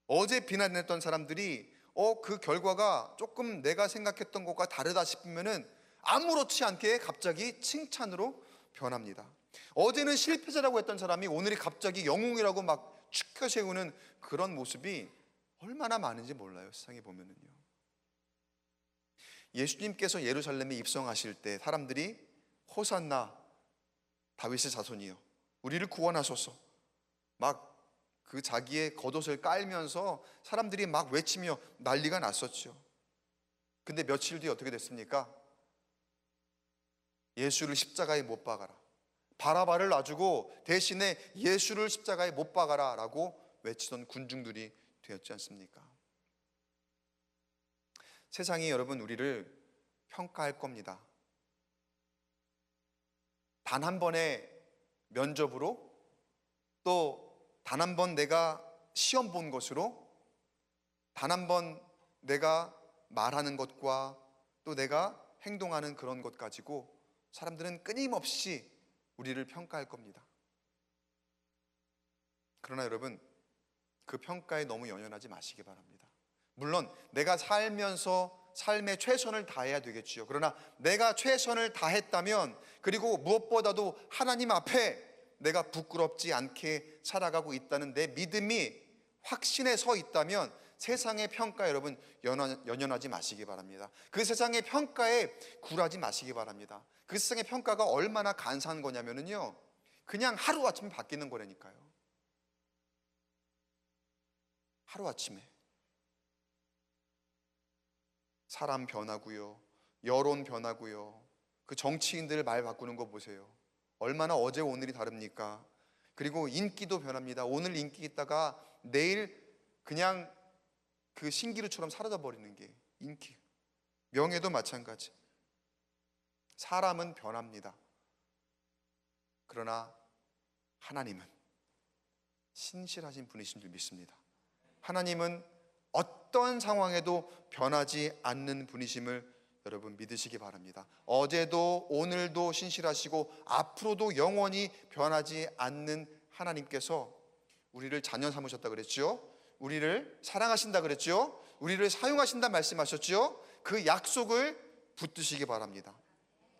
어제 비난했던 사람들이 그 결과가 조금 내가 생각했던 것과 다르다 싶으면은 아무렇지 않게 갑자기 칭찬으로 변합니다. 어제는 실패자라고 했던 사람이 오늘이 갑자기 영웅이라고 막 축켜 세우는 그런 모습이 얼마나 많은지 몰라요. 세상에 보면은요. 예수님께서 예루살렘에 입성하실 때 사람들이 호산나 다윗의 자손이요, 우리를 구원하소서, 막 그 자기의 겉옷을 깔면서 사람들이 막 외치며 난리가 났었죠. 근데 며칠 뒤에 어떻게 됐습니까? 예수를 십자가에 못 박아라, 바라바를 놔주고 대신에 예수를 십자가에 못 박아라 라고 외치던 군중들이 되었지 않습니까? 세상이 여러분 우리를 평가할 겁니다. 단 한 번의 면접으로, 또 단 한 번 내가 시험 본 것으로, 단 한 번 내가 말하는 것과 또 내가 행동하는 그런 것 가지고 사람들은 끊임없이 우리를 평가할 겁니다. 그러나 여러분, 그 평가에 너무 연연하지 마시기 바랍니다. 물론 내가 살면서 삶의 최선을 다해야 되겠지요. 그러나 내가 최선을 다했다면, 그리고 무엇보다도 하나님 앞에 내가 부끄럽지 않게 살아가고 있다는 내 믿음이 확신에 서 있다면 세상의 평가에 여러분 연연하지 마시기 바랍니다. 그 세상의 평가에 굴하지 마시기 바랍니다. 그 세상의 평가가 얼마나 간사한 거냐면요, 그냥 하루아침에 바뀌는 거라니까요. 하루아침에 사람 변하고요, 여론 변하고요, 그 정치인들 말 바꾸는 거 보세요. 얼마나 어제 오늘이 다릅니까? 그리고 인기도 변합니다. 오늘 인기 있다가 내일 그냥 그 신기루처럼 사라져 버리는 게 인기. 명예도 마찬가지. 사람은 변합니다. 그러나 하나님은 신실하신 분이신 줄 믿습니다. 하나님은 어떤 상황에도 변하지 않는 분이심을 여러분 믿으시기 바랍니다. 어제도 오늘도 신실하시고 앞으로도 영원히 변하지 않는 하나님께서 우리를 자녀 삼으셨다 그랬죠. 우리를 사랑하신다 그랬죠. 우리를 사용하신다 말씀하셨죠. 그 약속을 붙드시기 바랍니다.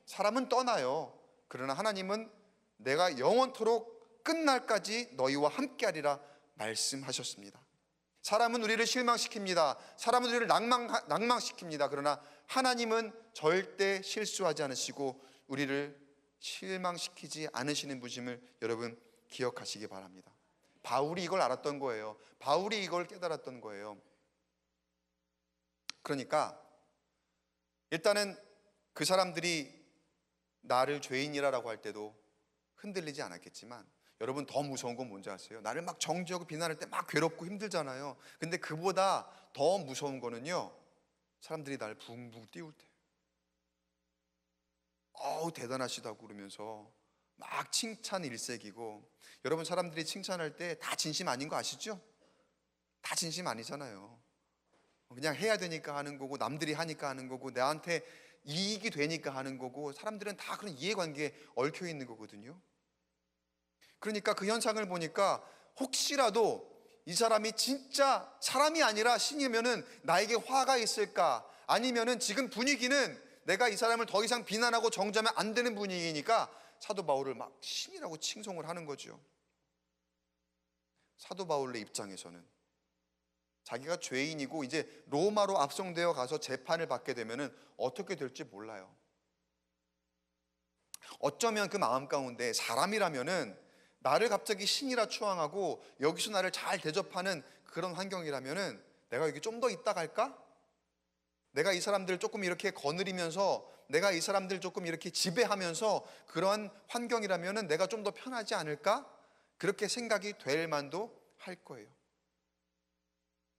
사람은 떠나요. 그러나 하나님은 내가 영원토록 끝날까지 너희와 함께하리라 말씀하셨습니다. 사람은 우리를 실망시킵니다. 사람은 우리를 낭망시킵니다. 그러나 하나님은 절대 실수하지 않으시고 우리를 실망시키지 않으시는 분임을 여러분 기억하시기 바랍니다. 바울이 이걸 알았던 거예요. 바울이 이걸 깨달았던 거예요. 그러니까 일단은 그 사람들이 나를 죄인이라고 할 때도 흔들리지 않았겠지만, 여러분 더 무서운 건 뭔지 아세요? 나를 막 정죄하고 비난할 때 막 괴롭고 힘들잖아요. 근데 그보다 더 무서운 거는요, 사람들이 나를 붕붕 띄울 때, 어우 대단하시다고 그러면서 막 칭찬 일색이고, 여러분 사람들이 칭찬할 때 다 진심 아닌 거 아시죠? 다 진심 아니잖아요. 그냥 해야 되니까 하는 거고, 남들이 하니까 하는 거고, 나한테 이익이 되니까 하는 거고, 사람들은 다 그런 이해관계에 얽혀 있는 거거든요. 그러니까 그 현상을 보니까 혹시라도 이 사람이 진짜 사람이 아니라 신이면은 나에게 화가 있을까, 아니면은 지금 분위기는 내가 이 사람을 더 이상 비난하고 정죄하면 안 되는 분위기니까 사도 바울을 막 신이라고 칭송을 하는 거죠. 사도 바울의 입장에서는 자기가 죄인이고 이제 로마로 압송되어 가서 재판을 받게 되면은 어떻게 될지 몰라요. 어쩌면 그 마음 가운데 사람이라면은 나를 갑자기 신이라 추앙하고 여기서 나를 잘 대접하는 그런 환경이라면은 내가 여기 좀 더 있다 갈까? 내가 이 사람들을 조금 이렇게 거느리면서, 내가 이 사람들을 조금 이렇게 지배하면서 그런 환경이라면은 내가 좀 더 편하지 않을까? 그렇게 생각이 될 만도 할 거예요.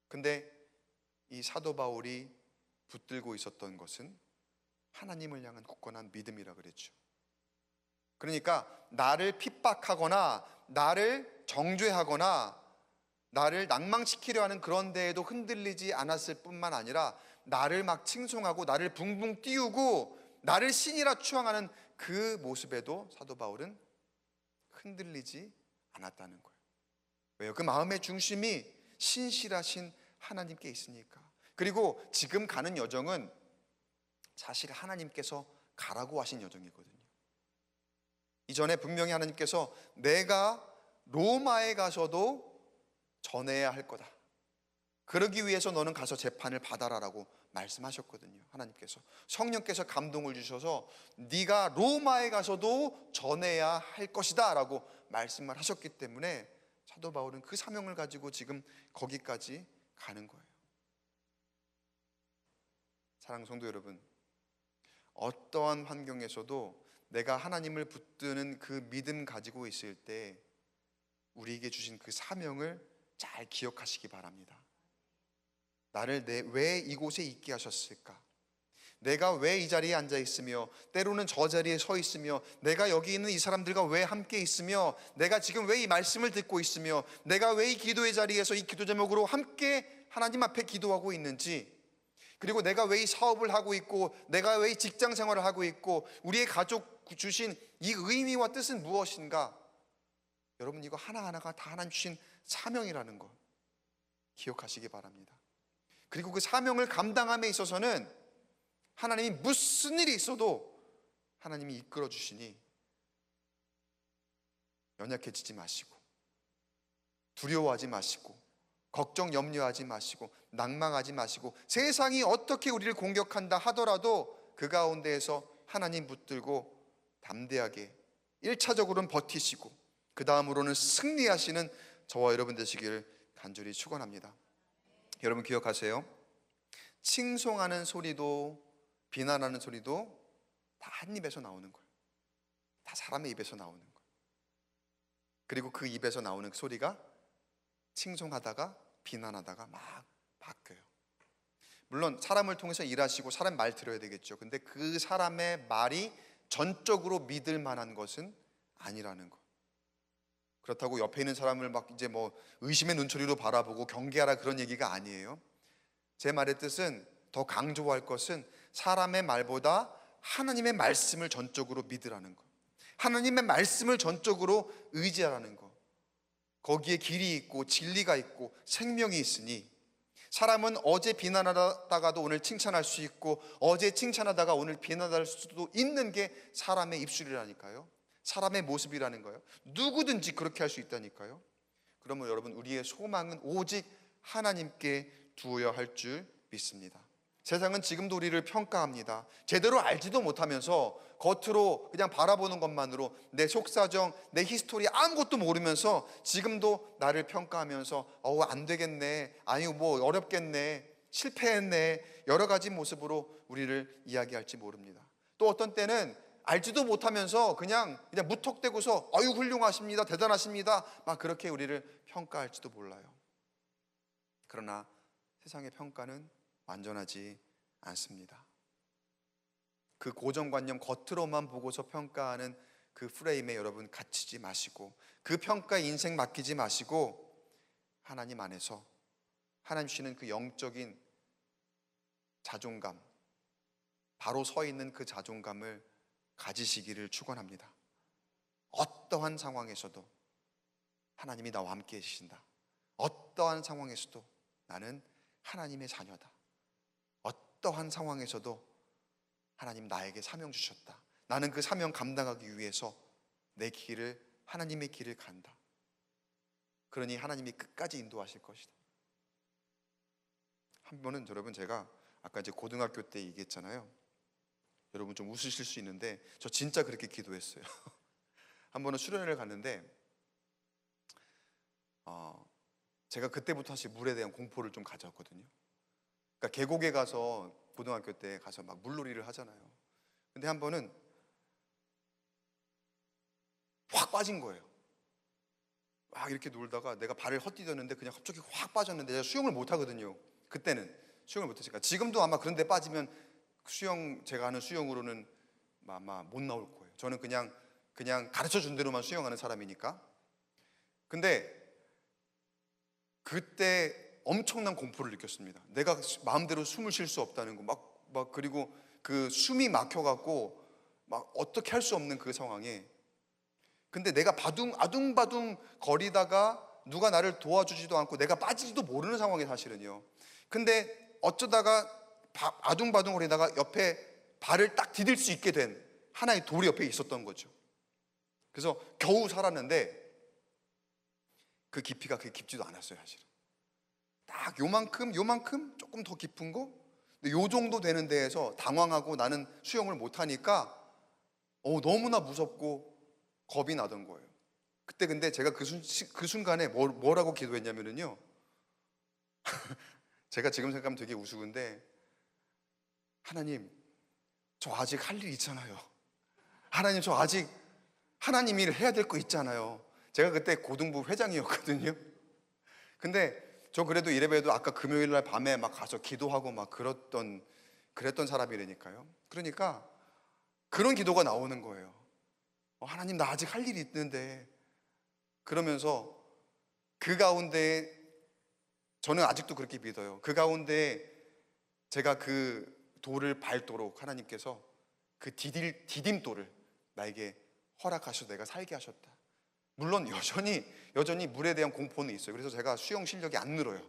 근데 이 사도 바울이 붙들고 있었던 것은 하나님을 향한 굳건한 믿음이라 그랬죠. 그러니까 나를 핍박하거나 나를 정죄하거나 나를 낭망시키려 하는 그런 데에도 흔들리지 않았을 뿐만 아니라 나를 막 칭송하고 나를 붕붕 띄우고 나를 신이라 추앙하는 그 모습에도 사도 바울은 흔들리지 않았다는 거예요. 왜요? 그 마음의 중심이 신실하신 하나님께 있으니까. 그리고 지금 가는 여정은 사실 하나님께서 가라고 하신 여정이거든요. 이전에 분명히 하나님께서 내가 로마에 가서도 전해야 할 거다. 그러기 위해서 너는 가서 재판을 받아라라고 말씀하셨거든요. 하나님께서 성령께서 감동을 주셔서 네가 로마에 가서도 전해야 할 것이다 라고 말씀을 하셨기 때문에 사도 바울은 그 사명을 가지고 지금 거기까지 가는 거예요. 사랑하는 성도 여러분, 어떠한 환경에서도 내가 하나님을 붙드는 그 믿음 가지고 있을 때 우리에게 주신 그 사명을 잘 기억하시기 바랍니다. 나를 왜 이곳에 있게 하셨을까? 내가 왜 이 자리에 앉아 있으며 때로는 저 자리에 서 있으며 내가 여기 있는 이 사람들과 왜 함께 있으며 내가 지금 왜 이 말씀을 듣고 있으며 내가 왜 이 기도의 자리에서 이 기도 제목으로 함께 하나님 앞에 기도하고 있는지, 그리고 내가 왜 이 사업을 하고 있고 내가 왜 이 직장 생활을 하고 있고 우리의 가족 주신 이 의미와 뜻은 무엇인가? 여러분, 이거 하나하나가 다 하나님 주신 사명이라는 거 기억하시기 바랍니다. 그리고 그 사명을 감당함에 있어서는 하나님이 무슨 일이 있어도 하나님이 이끌어 주시니 연약해지지 마시고 두려워하지 마시고 걱정 염려하지 마시고 낭망하지 마시고 세상이 어떻게 우리를 공격한다 하더라도 그 가운데에서 하나님 붙들고 담대하게 1차적으로는 버티시고 그 다음으로는 승리하시는 저와 여러분 되시기를 간절히 축원합니다. 여러분 기억하세요. 칭송하는 소리도 비난하는 소리도 다 한 입에서 나오는 거예요. 다 사람의 입에서 나오는 거예요. 그리고 그 입에서 나오는 소리가 칭송하다가 비난하다가 막 바뀌어요. 물론 사람을 통해서 일하시고 사람 말 들어야 되겠죠. 근데 그 사람의 말이 전적으로 믿을 만한 것은 아니라는 거. 그렇다고 옆에 있는 사람을 막 이제 뭐 의심의 눈초리로 바라보고 경계하라 그런 얘기가 아니에요. 제 말의 뜻은, 더 강조할 것은 사람의 말보다 하나님의 말씀을 전적으로 믿으라는 거, 하나님의 말씀을 전적으로 의지하라는 거. 거기에 길이 있고 진리가 있고 생명이 있으니 사람은 어제 비난하다가도 오늘 칭찬할 수 있고 어제 칭찬하다가 오늘 비난할 수도 있는 게 사람의 입술이라니까요. 사람의 모습이라는 거예요. 누구든지 그렇게 할 수 있다니까요. 그러면 여러분, 우리의 소망은 오직 하나님께 두어야 할 줄 믿습니다. 세상은 지금도 우리를 평가합니다. 제대로 알지도 못하면서 겉으로 그냥 바라보는 것만으로 내 속사정, 내 히스토리 아무것도 모르면서 지금도 나를 평가하면서 안 되겠네, 아니 뭐 어렵겠네, 실패했네, 여러 가지 모습으로 우리를 이야기할지 모릅니다. 또 어떤 때는 알지도 못하면서 그냥 무턱대고서 아유 훌륭하십니다, 대단하십니다, 막 그렇게 우리를 평가할지도 몰라요. 그러나 세상의 평가는 완전하지 않습니다. 그 고정관념 겉으로만 보고서 평가하는 그 프레임에 여러분 갇히지 마시고 그 평가에 인생 맡기지 마시고 하나님 안에서 하나님 주시는 그 영적인 자존감, 바로 서 있는 그 자존감을 가지시기를 축원합니다. 어떠한 상황에서도 하나님이 나와 함께 계신다. 어떠한 상황에서도 나는 하나님의 자녀다. 어떠한 상황에서도 하나님 나에게 사명 주셨다. 나는 그 사명 감당하기 위해서 내 길을, 하나님의 길을 간다. 그러니 하나님이 끝까지 인도하실 것이다. 한 번은 여러분, 제가 아까 이제 고등학교 때 얘기했잖아요. 여러분 좀 웃으실 수 있는데 저 진짜 그렇게 기도했어요. 한 번은 수련회를 갔는데 제가 그때부터 사실 물에 대한 공포를 좀 가졌거든요. 그러니까 계곡에 가서 고등학교 때 가서 막 물놀이를 하잖아요. 근데 한 번은 확 빠진 거예요. 막 이렇게 놀다가 내가 발을 헛디뎠는데 그냥 갑자기 확 빠졌는데 제가 수영을 못 하거든요. 그때는 수영을 못 했으니까. 지금도 아마 그런 데 빠지면 수영, 제가 하는 수영으로는 아마 못 나올 거예요. 저는 그냥 가르쳐 준 대로만 수영하는 사람이니까. 근데 그때 엄청난 공포를 느꼈습니다. 내가 마음대로 숨을 쉴 수 없다는 거, 막 그리고 그 숨이 막혀갖고 막 어떻게 할 수 없는 그 상황에, 근데 내가 아둥바둥 거리다가 누가 나를 도와주지도 않고 내가 빠지지도 모르는 상황에 사실은요. 근데 어쩌다가 아둥바둥 거리다가 옆에 발을 딱 디딜 수 있게 된 하나의 돌이 옆에 있었던 거죠. 그래서 겨우 살았는데 그 깊이가 그렇게 깊지도 않았어요. 사실은 딱 요만큼 조금 더 깊은 거, 근데 요 정도 되는 데에서 당황하고 나는 수영을 못하니까 너무나 무섭고 겁이 나던 거예요. 그때 근데 제가 그 순간에 뭐라고 기도했냐면요 제가 지금 생각하면 되게 우스운데, 하나님, 저 아직 할 일 있잖아요. 하나님, 저 아직 하나님 일 해야 될 거 있잖아요. 제가 그때 고등부 회장이었거든요. 근데 저 그래도 이래봬도 아까 금요일 날 밤에 막 가서 기도하고 막 그랬던 사람이라니까요. 그러니까 그런 기도가 나오는 거예요. 하나님, 나 아직 할 일이 있는데. 그러면서 그 가운데 저는 아직도 그렇게 믿어요. 그 가운데 제가 그 돌을 밟도록 하나님께서 그 디딤돌을 나에게 허락하셔서 내가 살게 하셨다. 물론 여전히 물에 대한 공포는 있어요. 그래서 제가 수영 실력이 안 늘어요.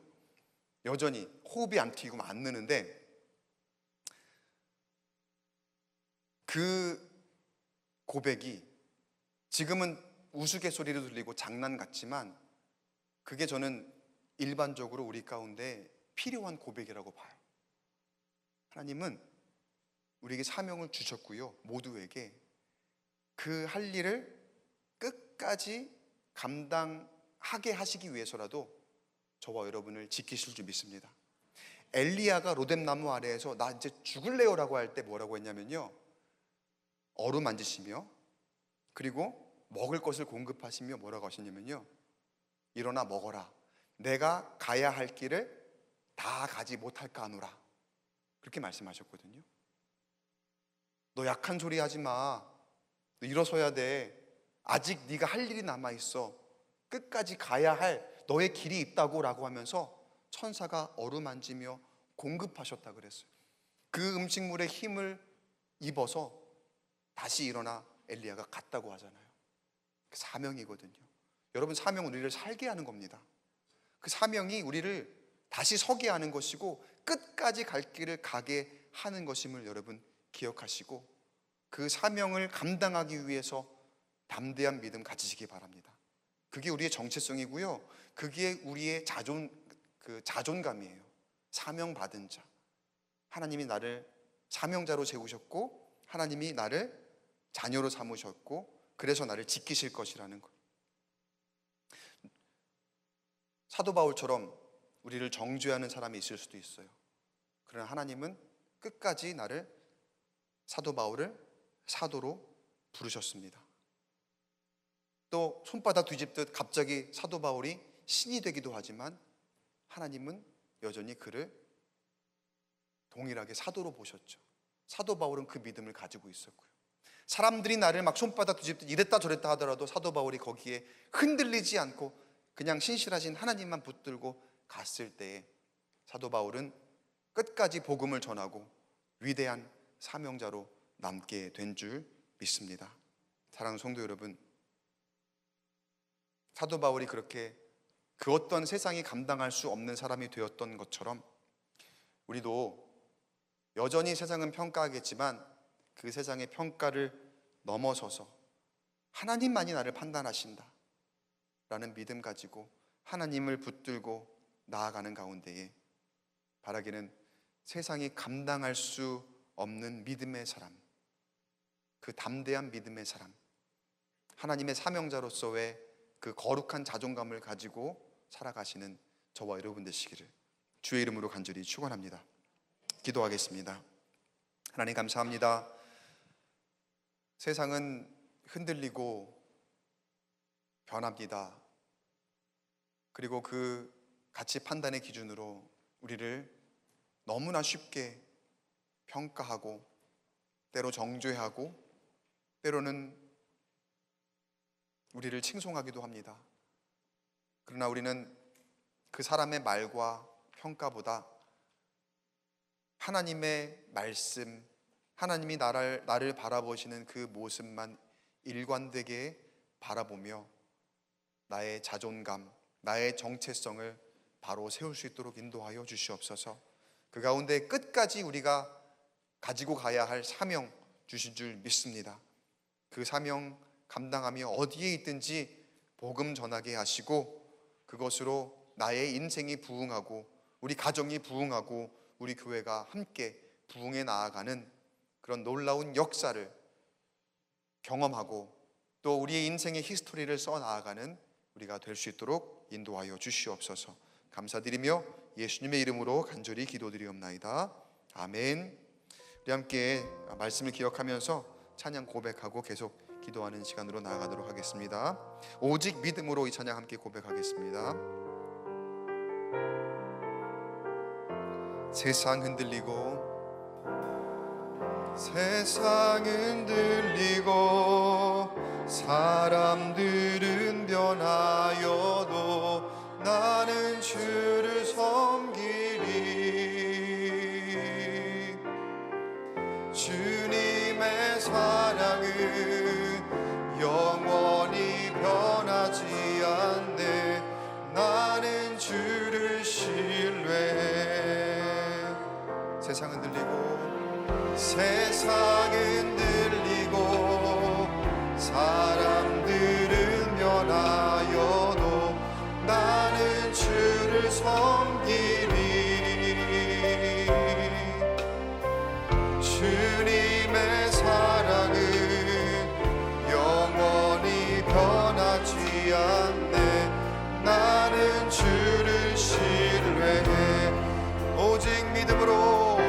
여전히 호흡이 안 튀고 안 느는데, 그 고백이 지금은 우스갯소리로 들리고 장난 같지만 그게 저는 일반적으로 우리 가운데 필요한 고백이라고 봐요. 하나님은 우리에게 사명을 주셨고요, 모두에게 그 할 일을 끝까지 감당하게 하시기 위해서라도 저와 여러분을 지키실 줄 믿습니다. 엘리야가 로뎀나무 아래에서 나 이제 죽을래요라고 할 때 뭐라고 했냐면요, 어루만지시며 그리고 먹을 것을 공급하시며 뭐라고 하셨냐면요, 일어나 먹어라. 내가 가야 할 길을 다 가지 못할까 하노라. 그렇게 말씀하셨거든요. 너 약한 소리 하지 마. 너 일어서야 돼. 아직 네가 할 일이 남아있어. 끝까지 가야 할 너의 길이 있다고 라고 하면서 천사가 어루만지며 공급하셨다 그랬어요. 그 음식물의 힘을 입어서 다시 일어나 엘리야가 갔다고 하잖아요. 그 사명이거든요. 여러분, 사명은 우리를 살게 하는 겁니다. 그 사명이 우리를 다시 서게 하는 것이고 끝까지 갈 길을 가게 하는 것임을 여러분 기억하시고, 그 사명을 감당하기 위해서 담대한 믿음 가지시기 바랍니다. 그게 우리의 정체성이고요, 그게 우리의 자존감이에요. 사명받은 자, 하나님이 나를 사명자로 세우셨고 하나님이 나를 자녀로 삼으셨고 그래서 나를 지키실 것이라는 것. 사도 바울처럼 우리를 정죄하는 사람이 있을 수도 있어요. 그러나 하나님은 끝까지 나를, 사도 바울을 사도로 부르셨습니다. 또 손바닥 뒤집듯 갑자기 사도 바울이 신이 되기도 하지만 하나님은 여전히 그를 동일하게 사도로 보셨죠. 사도 바울은 그 믿음을 가지고 있었고요. 사람들이 나를 막 손바닥 뒤집듯 이랬다 저랬다 하더라도 사도 바울이 거기에 흔들리지 않고 그냥 신실하신 하나님만 붙들고 갔을 때에 사도 바울은 끝까지 복음을 전하고 위대한 사명자로 남게 된 줄 믿습니다. 사랑하는 성도 여러분, 사도 바울이 그렇게 그 어떤 세상이 감당할 수 없는 사람이 되었던 것처럼 우리도 여전히 세상은 평가하겠지만 그 세상의 평가를 넘어서서 하나님만이 나를 판단하신다 라는 믿음 가지고 하나님을 붙들고 나아가는 가운데에 바라기는 세상이 감당할 수 없는 믿음의 사람, 그 담대한 믿음의 사람, 하나님의 사명자로서의 그 거룩한 자존감을 가지고 살아가시는 저와 여러분 되시기를 주의 이름으로 간절히 축원합니다. 기도하겠습니다. 하나님 감사합니다. 세상은 흔들리고 변합니다. 그리고 그 가치 판단의 기준으로 우리를 너무나 쉽게 평가하고 때로 정죄하고 때로는 우리를 칭송하기도 합니다. 그러나 우리는 그 사람의 말과 평가보다 하나님의 말씀, 하나님이 나를 바라보시는 그 모습만 일관되게 바라보며 나의 자존감, 나의 정체성을 바로 세울 수 있도록 인도하여 주시옵소서. 그 가운데 끝까지 우리가 가지고 가야 할 사명 주신 줄 믿습니다. 그 사명 감당하며 어디에 있든지 복음 전하게 하시고 그것으로 나의 인생이 부흥하고 우리 가정이 부흥하고 우리 교회가 함께 부흥해 나아가는 그런 놀라운 역사를 경험하고 또 우리의 인생의 히스토리를 써 나아가는 우리가 될 수 있도록 인도하여 주시옵소서. 감사드리며 예수님의 이름으로 간절히 기도드리옵나이다. 아멘. 우리 함께 말씀을 기억하면서 찬양 고백하고 계속 기도하는 시간으로 나아가도록 하겠습니다. 오직 믿음으로 이 찬양 함께 고백하겠습니다. 세상 흔들리고 사람들은 변하여도 나는 주를 섬기리. 주님의 사랑은 영원히 변하지 않네. 나는 주를 신뢰해. 세상은 들리고 사람들은 변하여도 나는 주를 섬기리. 주님의 사랑은 영원히 변하지 않네. 나는 주를 신뢰해. 오직 믿음으로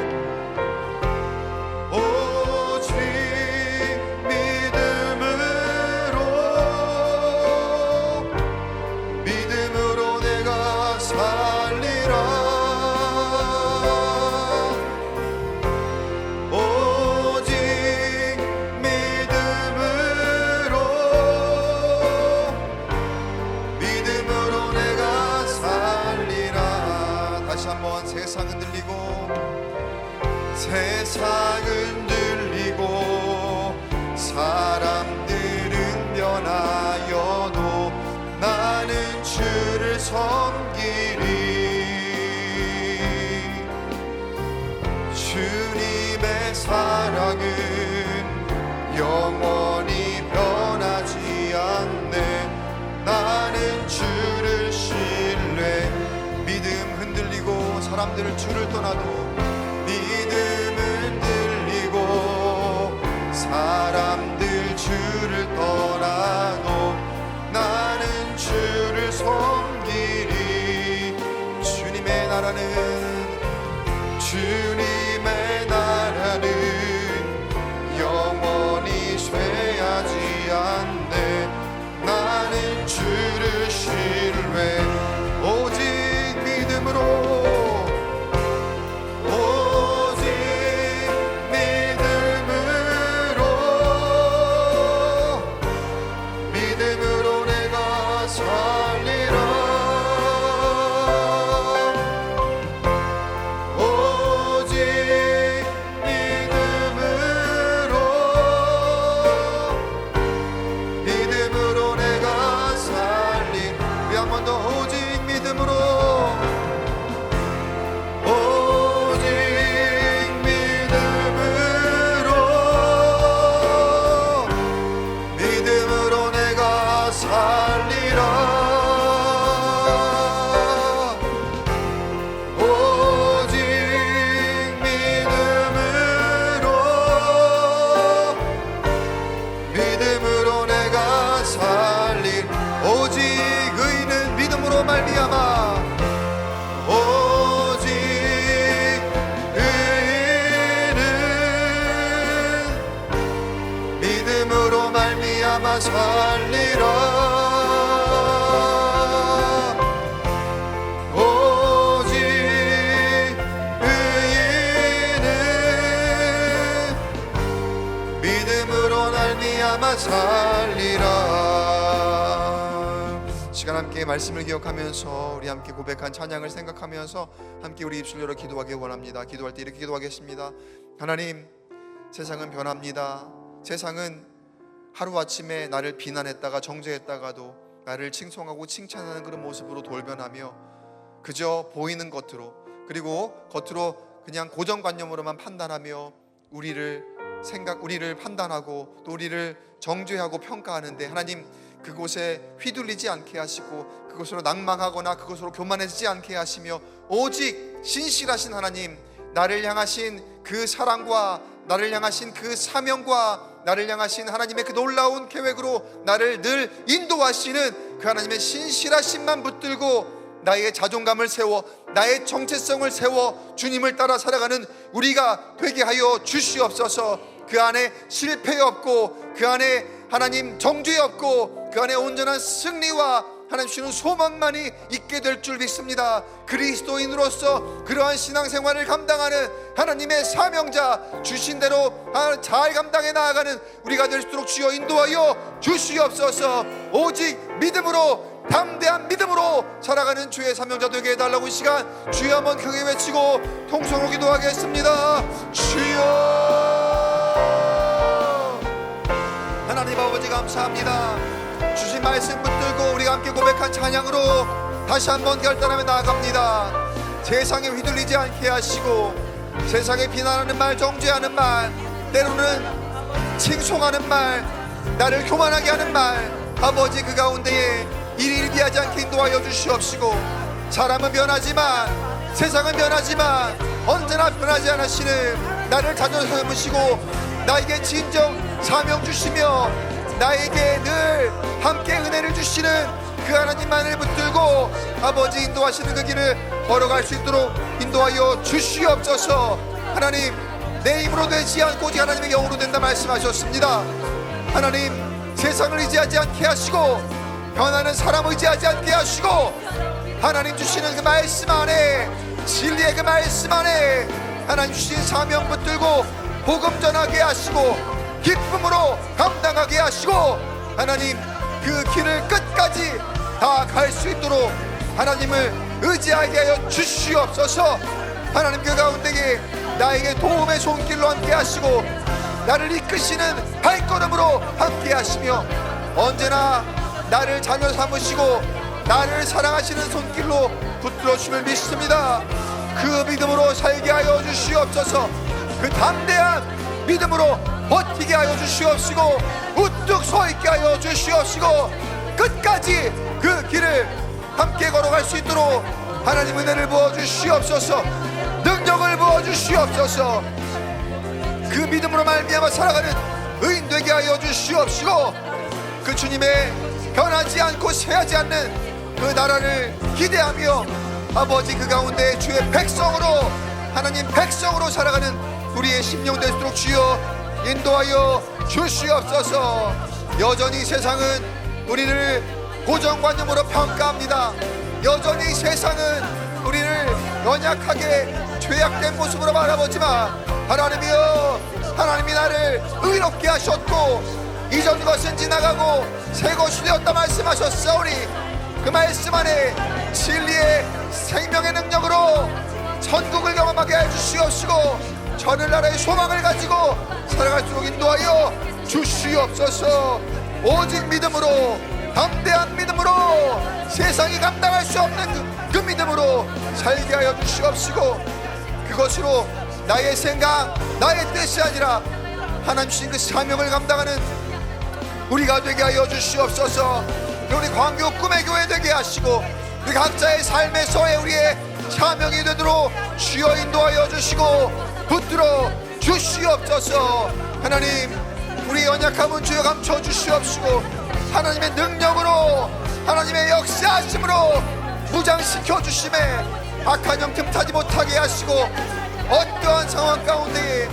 내가 살리라. 오직 믿음으로 내가 살리라. 다시 한번 세상은 들리고 사람들은 변하여도 나는 주를 섬기리. 주님의 사랑은 영원히 변하지 않네. 나는 주를 신뢰. 믿음 흔들리고 사람들을 주를 떠나도 믿음은 들리고 사람들 주를 떠나도 나는 주를 섬기리. 주님의 나라는 영원히 쇠하지 않네. 나는 주를 신뢰. 오직 믿음으로 내가 살리라. 오직 믿음으로 내가 살리라. 우리 한 번 더 오직 믿음으로 내가 살리라. 오직 믿음으로 내가 살리라. 오직 의인은 믿음으로 말미암아. 오직 의인은 믿음으로 말미암아 살리라. 오직 의인은 믿음으로 말미암아 살리라. 시간 함께 말씀을 기억하면서 우리 함께 고백한 찬양을 생각하면서 함께 우리 입술 열어 기도하기 원합니다. 기도할 때 이렇게 기도하겠습니다. 하나님, 세상은 변합니다. 세상은 하루아침에 나를 비난했다가 정죄했다가도 나를 칭송하고 칭찬하는 그런 모습으로 돌변하며 그저 보이는 것으로, 그리고 겉으로 그냥 고정관념으로만 판단하며 우리를 판단하고 또 우리를 정죄하고 평가하는데, 하나님 그곳에 휘둘리지 않게 하시고 그곳으로 낭망하거나 그곳으로 교만해지지 않게 하시며, 오직 신실하신 하나님, 나를 향하신 그 사랑과 나를 향하신 그 사명과 나를 향하신 하나님의 그 놀라운 계획으로 나를 늘 인도하시는 그 하나님의 신실하심만 붙들고 나의 자존감을 세워 나의 정체성을 세워 주님을 따라 살아가는 우리가 되게 하여 주시옵소서. 그 안에 실패 없고 그 안에 하나님 정죄 없고 그 안에 온전한 승리와 하나님 주시는 소망만이 있게 될 줄 믿습니다. 그리스도인으로서 그러한 신앙생활을 감당하는 하나님의 사명자, 주신 대로 잘 감당해 나아가는 우리가 될 수 있도록 주여 인도하여 주시옵소서. 오직 믿음으로, 담대한 믿음으로 살아가는 주의 사명자 되게 해달라고 이 시간 주여 한번 크게 외치고 통성으로 기도하겠습니다. 주여, 하나님 아버지 감사합니다. 주신 말씀 붙들고 우리가 함께 고백한 찬양으로 다시 한번 결단하며 나아갑니다. 세상에 휘둘리지 않게 하시고 세상에 비난하는 말, 정죄하는 말, 때로는 칭송하는 말, 나를 교만하게 하는 말, 아버지 그 가운데에 일일비하지 않게 인도하여 주시옵시고, 사람은 변하지만 세상은 변하지만 언제나 변하지 않으시는 나를 자주 삼으시고 나에게 진정 사명 주시며 나에게 늘 함께 은혜를 주시는 그 하나님만을 붙들고 아버지 인도하시는 그 길을 걸어갈 수 있도록 인도하여 주시옵소서. 하나님, 내 힘으로 되지 않고 오직 하나님의 영으로 된다 말씀하셨습니다. 하나님, 세상을 의지하지 않게 하시고 변하는 사람 의지하지 않게 하시고 하나님 주시는 그 말씀 안에, 진리의 그 말씀 안에 하나님 주신 사명 붙들고 복음 전하게 하시고 기쁨으로 감당하게 하시고 하나님 그 길을 끝까지 다 갈 수 있도록 하나님을 의지하게 하여 주시옵소서. 하나님 그 가운데에 나에게 도움의 손길로 함께 하시고 나를 이끄시는 발걸음으로 함께 하시며 언제나 나를 자녀 삼으시고 나를 사랑하시는 손길로 붙들어 주심을 믿습니다. 그 믿음으로 살게 하여 주시옵소서. 그 담대한 믿음으로 버티게 하여 주시옵시고 우뚝 서 있게 하여 주시옵시고 끝까지 그 길을 함께 걸어갈 수 있도록 하나님 은혜를 부어 주시옵소서. 능력을 부어 주시옵소서. 그 믿음으로 말미암아 살아가는 의인 되게 하여 주시옵시고 그 주님의 변하지 않고 쇠하지 않는 그 나라를 기대하며 아버지 그 가운데 주의 백성으로, 하나님 백성으로 살아가는 우리의 심령 될수록 주여 인도하여 주시옵소서. 여전히 세상은 우리를 고정관념으로 평가합니다. 여전히 세상은 우리를 연약하게 죄악된 모습으로 바라보지만 하나님이여, 하나님이 나를 의롭게 하셨고 이전 것은 지나가고 새 것이 되었다 말씀하셨사오니 그 말씀 안에 진리의 생명의 능력으로 천국을 경험하게 해주시옵시고 하늘나라의 소망을 가지고 살아갈수록 인도하여 주시옵소서. 오직 믿음으로, 담대한 믿음으로, 세상이 감당할 수 없는 그 믿음으로 살게 하여 주시옵시고 그것으로 나의 생각, 나의 뜻이 아니라 하나님 주신 그 사명을 감당하는 우리가 되게 하여 주시옵소서. 우리 광교 꿈의 교회 되게 하시고 우리 각자의 삶에서의 우리의 사명이 되도록 주여 인도하여 주시고 붙들어 주시옵소서. 하나님, 우리 연약함은 주여 감춰 주시옵시고 하나님의 능력으로, 하나님의 역사하심으로 무장시켜 주심에 악한 영 틈타지 못하게 하시고 어떠한 상황 가운데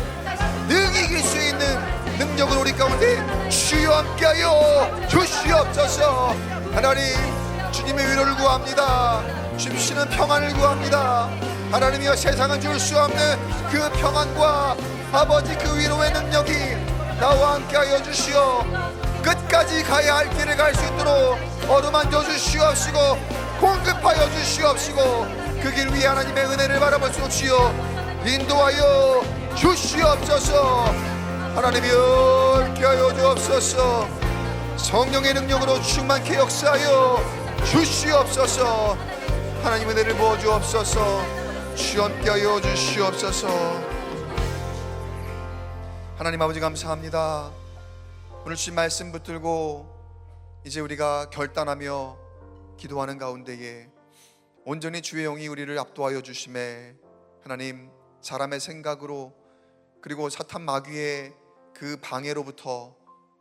능히 이길 수 있는 능력을 우리 가운데 주여 함께하여 주시옵소서. 하나님, 주님의 위로를 구합니다. 주시는 평안을 구합니다. 하나님이여, 세상은 줄 수 없는 그 평안과 아버지 그 위로의 능력이 나와 함께하여 주시어 끝까지 가야 할 길을 갈 수 있도록 어루만져 주시옵시고 공급하여 주시옵시고 그 길 위에 하나님의 은혜를 바라볼 수 주시어 인도하여 주시옵소서. 하나님이여, 함께하여 주옵소서. 성령의 능력으로 충만케 역사하여 주시옵소서. 하나님 은혜를 부어 주옵소서. 주여 함께하여 주시옵소서. 하나님 아버지 감사합니다. 오늘 주신 말씀 붙들고 이제 우리가 결단하며 기도하는 가운데에 온전히 주의 영이 우리를 압도하여 주심에 하나님, 사람의 생각으로 그리고 사탄 마귀의 그 방해로부터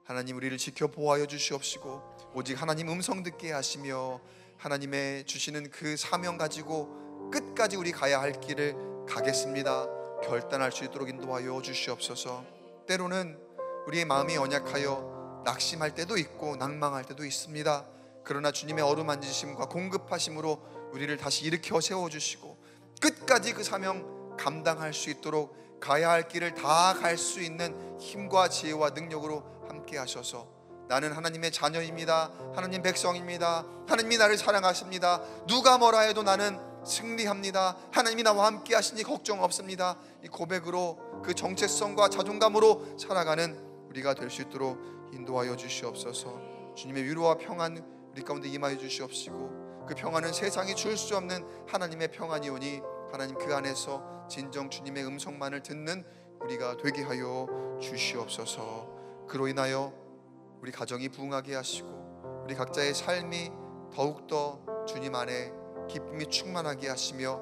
하나님 우리를 지켜 보호하여 주시옵시고 오직 하나님 음성 듣게 하시며 하나님의 주시는 그 사명 가지고 끝까지 우리 가야 할 길을 가겠습니다 결단할 수 있도록 인도하여 주시옵소서. 때로는 우리의 마음이 연약하여 낙심할 때도 있고 낭망할 때도 있습니다. 그러나 주님의 어루만지심과 공급하심으로 우리를 다시 일으켜 세워주시고 끝까지 그 사명 감당할 수 있도록 가야 할 길을 다 갈 수 있는 힘과 지혜와 능력으로 함께 하셔서 나는 하나님의 자녀입니다, 하나님 백성입니다, 하나님이 나를 사랑하십니다, 누가 뭐라 해도 나는 승리합니다, 하나님이 나와 함께 하시니 걱정 없습니다, 이 고백으로 그 정체성과 자존감으로 살아가는 우리가 될 수 있도록 인도하여 주시옵소서. 주님의 위로와 평안 우리 가운데 임하여 주시옵시고 그 평안은 세상이 줄 수 없는 하나님의 평안이오니 하나님 그 안에서 진정 주님의 음성만을 듣는 우리가 되게 하여 주시옵소서. 그로 인하여 우리 가정이 부흥하게 하시고 우리 각자의 삶이 더욱더 주님 안에 기쁨이 충만하게 하시며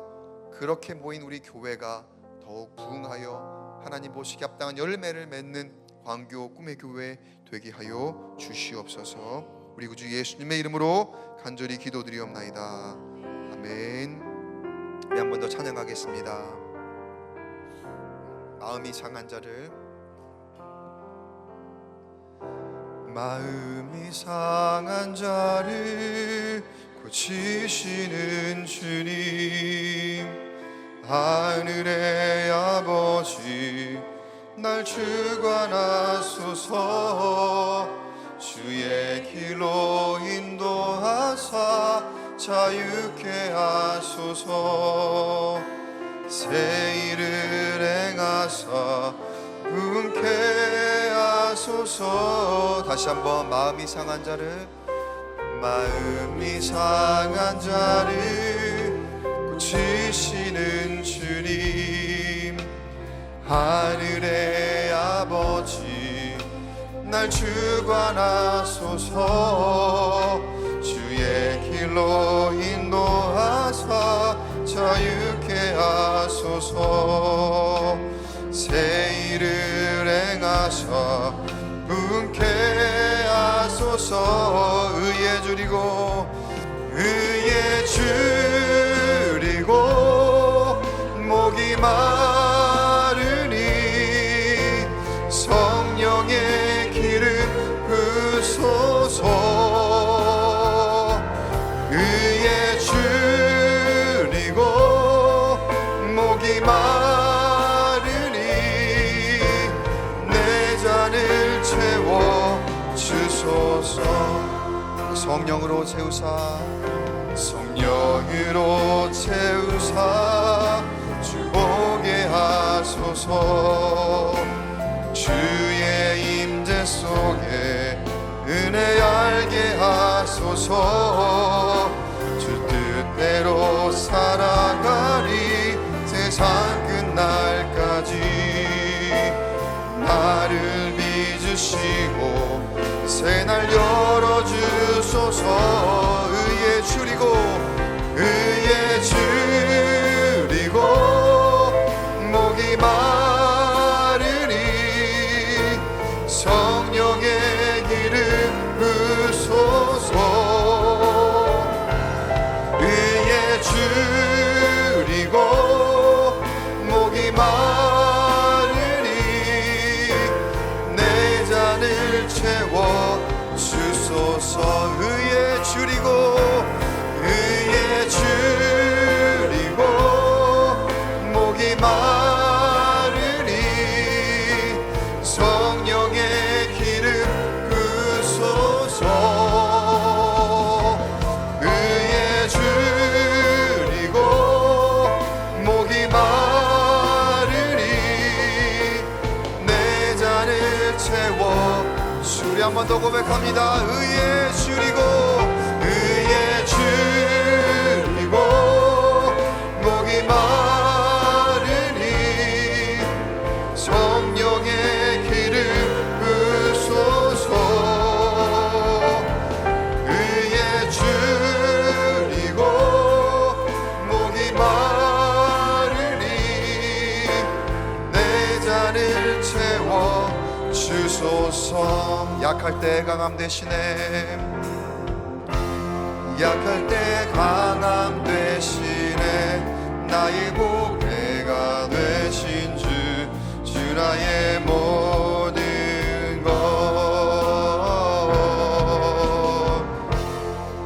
그렇게 모인 우리 교회가 더욱 부흥하여 하나님 보시기 합당한 열매를 맺는 광교 꿈의 교회 되게 하여 주시옵소서. 우리 구주 예수님의 이름으로 간절히 기도드리옵나이다. 아멘. 우리 한 번 더 찬양하겠습니다. 마음이 상한 자를, 마음이 상한 자를 고치시는 주님, 하늘의 아버지 날 주관하소서. 주의 길로 인도하사 자유케 하소서. 새 일을 행하사 분케 하소서. 다시 한번 마음이 상한 자를, 마음이 상한 자를 고치시는 주님, 하늘의 아버지 날 주관하소서. 주의 길로 인도하사 자유케 하소서. 새 일을 행하사 분케 하소서. 의에 줄이고 의에 줄이고 목이 마르니 성령의 기름 부소서. 의에 줄이고 목이 마르니 내 잔을 채워 주소서. 성령으로 채우사, 성령으로 채우사 주보게 하소서. 주의 임재 속에 은혜 알게 하소서. 주 뜻대로 살아가리 세상 끝날까지. 나를 빚으시고 새날 열어주소서. 의에 줄이고 의에 줄이고 목이 마르니 성령의 기름 부소서. 의에 줄이고 목이 마르니 내 잔을 채워 주소서. 의에 줄이고 의에 줄이고 목이 마르니 성령의 기름 부소서. 의에 줄이고 목이 마르니 내 잔을 채워. 우리 한 번 더 고백합니다. 의에 줄이고 의에 줄이고 목이 마르니 성령의 나를 채워 주소서. 약할 때 강함 대신에, 약할 때 강함 대신에 나의 보배가 되신 주 나의 모든 것.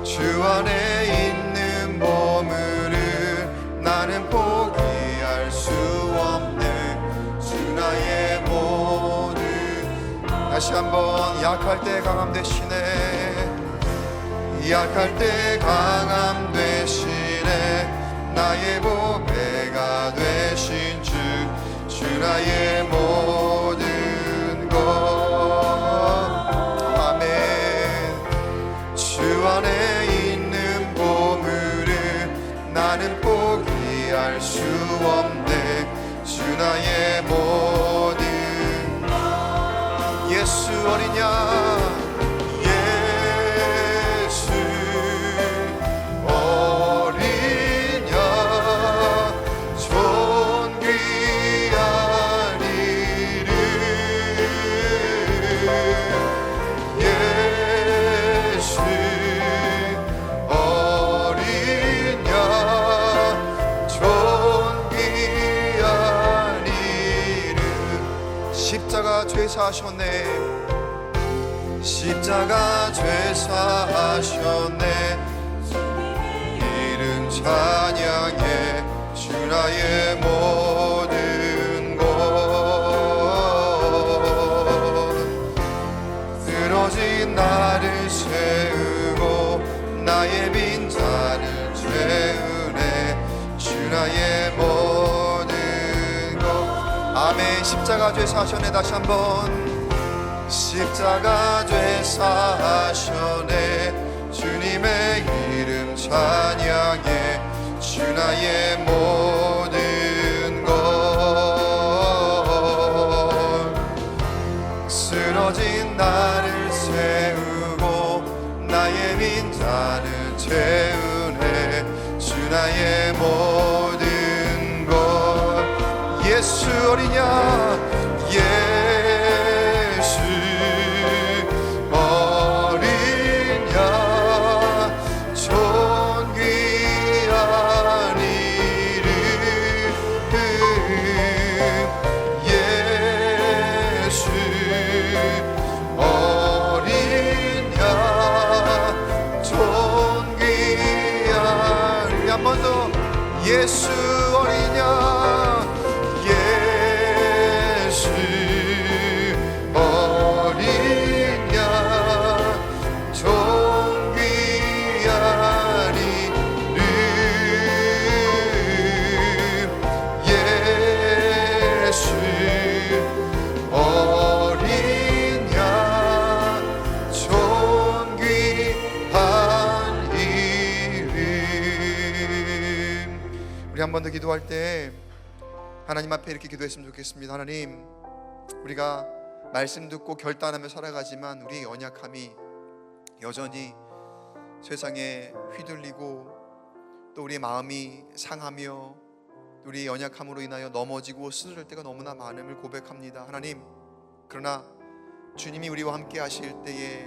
주 안에 있는 보물을 나는 포기할 수 없네. 주 나의 모든. 다시 한번 약할 때 강함 대신에, 약할 때 강함 대신에 나의 보배가 되신 주 나의 모든 것. 아멘. 주 안에 있는 보물을 나는 포기할 수 없네. 주 나의 모든. 예수 어린 양, 십자가 죄사하셨네. 십자가 죄사하셨네. 이름 찬양해 주 나의 모든 것. 쓰러진 나를 세우고 나의 빈자를 채우네. 주 나의 모든 것. 아멘. 십자가 죄사하셨네. 다시 한번. 십자가 죄사하셨네. 주님의 이름 찬양해 주 나의 모든 것. 쓰러진 나를 세우고 나의 빈자를 채우네. 주 나의 모든 것. 예수 어린 양, 예수 어린 양, 존귀한 이름. 예수 어린 양, 존귀한. 한 번 더. 예수 어린 양, 한 번 더 기도할 때 하나님 앞에 이렇게 기도했으면 좋겠습니다. 하나님, 우리가 말씀 듣고 결단하며 살아가지만 우리의 연약함이 여전히 세상에 휘둘리고 또 우리의 마음이 상하며 우리의 연약함으로 인하여 넘어지고 쓰러질 때가 너무나 많음을 고백합니다. 하나님, 그러나 주님이 우리와 함께 하실 때에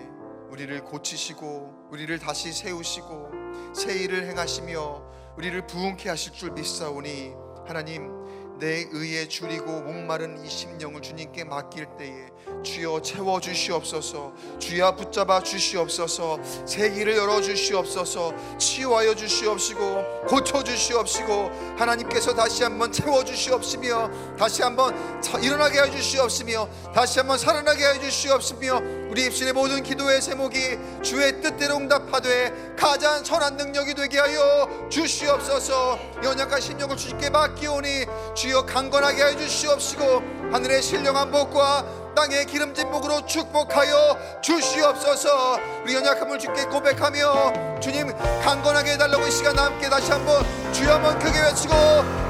우리를 고치시고 우리를 다시 세우시고 새 일을 행하시며 우리를 부흥케 하실 줄 믿사오니, 하나님, 내 의에 줄이고 목마른 이 심령을 주님께 맡길 때에 주여 채워주시옵소서. 주여 붙잡아 주시옵소서. 새 길을 열어주시옵소서. 치유하여 주시옵시고 고쳐주시옵시고 하나님께서 다시 한번 채워주시옵시며 다시 한번 일어나게 하여 주시옵시며 다시 한번 살아나게 하여 주시옵시며 우리 입술의 모든 기도의 제목이 주의 뜻대로 응답하되 가장 선한 능력이 되게 하여 주시옵소서. 연약한 심령을 주님께 맡기오니 주여 강건하게 하여 주시옵시고 하늘의 신령한 복과 땅의 기름진 복으로 축복하여 주시옵소서. 우리 연약함을 주께 고백하며 주님 강건하게 해달라고 이 시간 함께 다시 한번 주여 한번 크게 외치고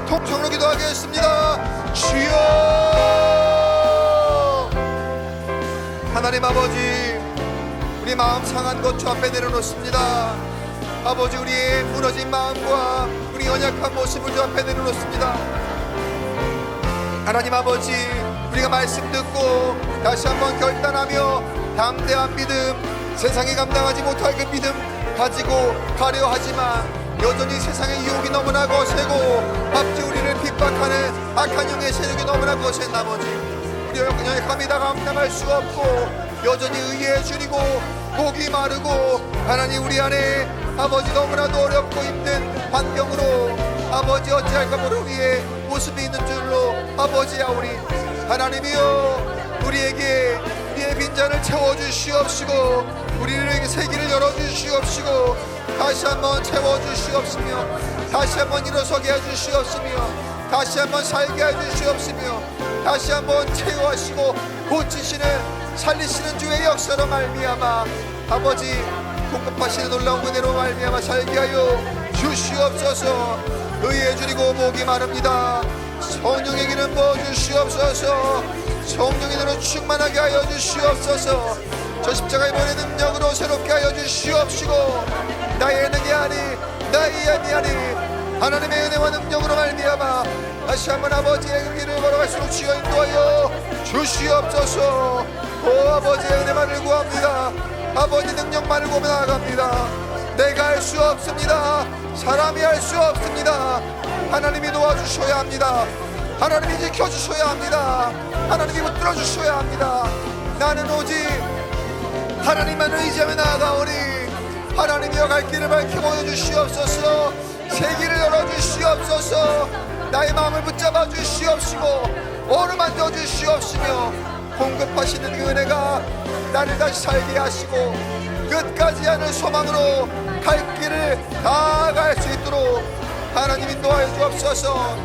통성으로 기도하겠습니다. 주여. 하나님 아버지, 우리 마음 상한 것 주 앞에 내려놓습니다. 아버지, 우리의 무너진 마음과 우리 연약한 모습을 주 앞에 내려놓습니다. 하나님 아버지, 우리가 말씀 듣고 다시 한번 결단하며 담대한 믿음, 세상이 감당하지 못할 그 믿음 가지고 가려 하지만 여전히 세상의 유혹이 너무나 거세고 앞뒤 우리를 핍박하는 악한 영의 세력이 너무나 거센 나머지 우리 연약함이다 감당할 수가 없고 여전히 의에 줄이고 목이 마르고 하나님 우리 안에 아버지 너무나도 어렵고 힘든 환경으로 아버지 어찌할까 모르기에 모습이 있는 줄로 아버지야 우리 하나님이여 우리에게 우리의 빈잔을 채워주시옵시고 우리에게 세기를 열어주시옵시고 다시 한번 채워주시옵시며 다시 한번 일어서게 해주시옵시며 다시 한번 살게 해주시옵시며 다시 한번 채워하시고 고치시는 살리시는 주의 역사로 말미암아 아버지 공급하시는 놀라운 은혜로 말미암아 살게 하여 주시옵소서. 의에 줄이고 목이 마릅니다. 성령의 기름 부어주시옵소서. 성령의 너로 충만하게 하여 주시옵소서. 저 십자가의 본의 능력으로 새롭게 하여 주시옵시고 나의 능이 아니 나의 힘이 아니 하나님의 은혜와 능력으로 말미암아 다시 한번 아버지의 그 길을 걸어갈수록 주여 인도하여 주시옵소서. 오 아버지의 은혜만을 구합니다. 아버지 능력만을 구하며 나아갑니다. 내가 할 수 없습니다. 사람이 할 수 없습니다. 하나님이 도와주셔야 합니다. 하나님이 지켜주셔야 합니다. 하나님이 붙들어 주셔야 합니다. 나는 오직 하나님만 의지하며 나아가오니 하나님이여 갈 길을 밝혀 보여주시옵소서. 새 길을 열어주시옵소서. 나의 마음을 붙잡아 주시옵시고 어루만져 주시옵시며 공급하시는 그 은혜가 나를 다시 살게 하시고 끝까지 하는 소망으로 갈 길을 다갈 수 있도록 하나님 인도하여 주옵소서.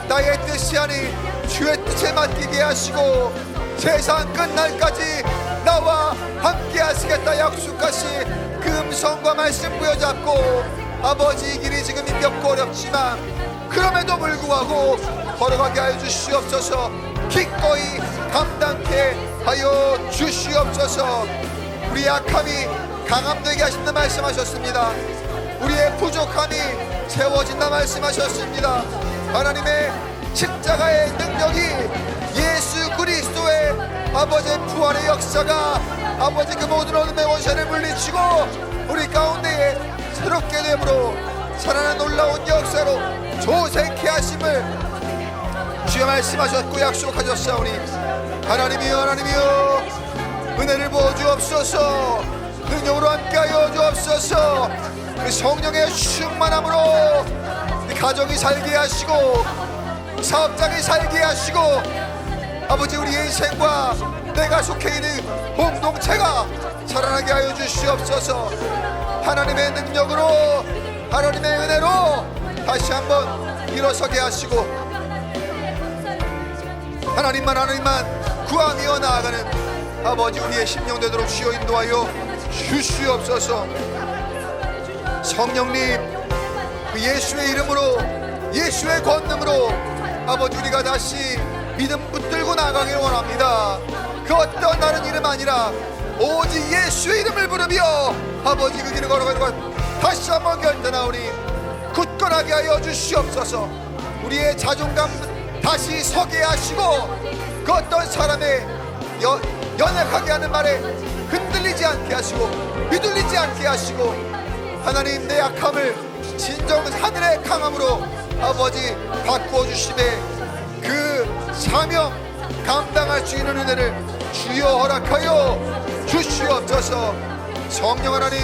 나의 뜻이 아닌 주의 뜻에 맡기게 하시고 세상 끝날까지 나와 함께 하시겠다 약속하신 그 음성과 말씀 부여잡고 아버지 이 길이 지금 힘겹고 어렵지만 그럼에도 불구하고 걸어가게 하여 주시옵소서. 기꺼이 감당케 하여 주시옵소서. 우리의 약함이 강함되게 하신다 말씀하셨습니다. 우리의 부족함이 채워진다 말씀하셨습니다. 하나님의 십자가의 능력이 예수 그리스도의 아버지의 부활의 역사가 아버지 그 모든 어둠의 원세를 물리치고 우리 가운데에 새롭게 되므로 살아난 놀라운 역사로 조생케 하심을 주여 말씀하셨고 약속하셨사오니 하나님이여 하나님이여 은혜를 부어주옵소서. 능력으로 함께하여 주옵소서. 그 성령의 충만함으로 가정이 살게 하시고 사업장이 살게 하시고 아버지 우리의 인생과 내가 속해 있는 공동체가 살아나게 하여 주시옵소서. 하나님의 능력으로 하나님의 은혜로 다시 한번 일어서게 하시고 하나님만 구하며 나아가는 아버지 우리의 심령 되도록 주여 인도하여 주시옵소서. 성령님 그 예수의 이름으로 예수의 권능으로 아버지 우리가 다시 믿음 붙들고 나아가길 원합니다. 그 어떤 다른 이름 아니라 오직 예수의 이름을 부르며 아버지 그 길을 걸어가는 것 다시 한번 결단하오니 굳건하게 하여 주시옵소서. 우리의 자존감 다시 서게 하시고 그 어떤 사람의 연약하게 하는 말에 흔들리지 않게 하시고 휘둘리지 않게 하시고 하나님 내 약함을 진정 하늘의 강함으로 아버지 바꾸어 주시되 그 사명 감당할 수 있는 은혜를 주여 허락하여 주시옵소서. 성령 하나님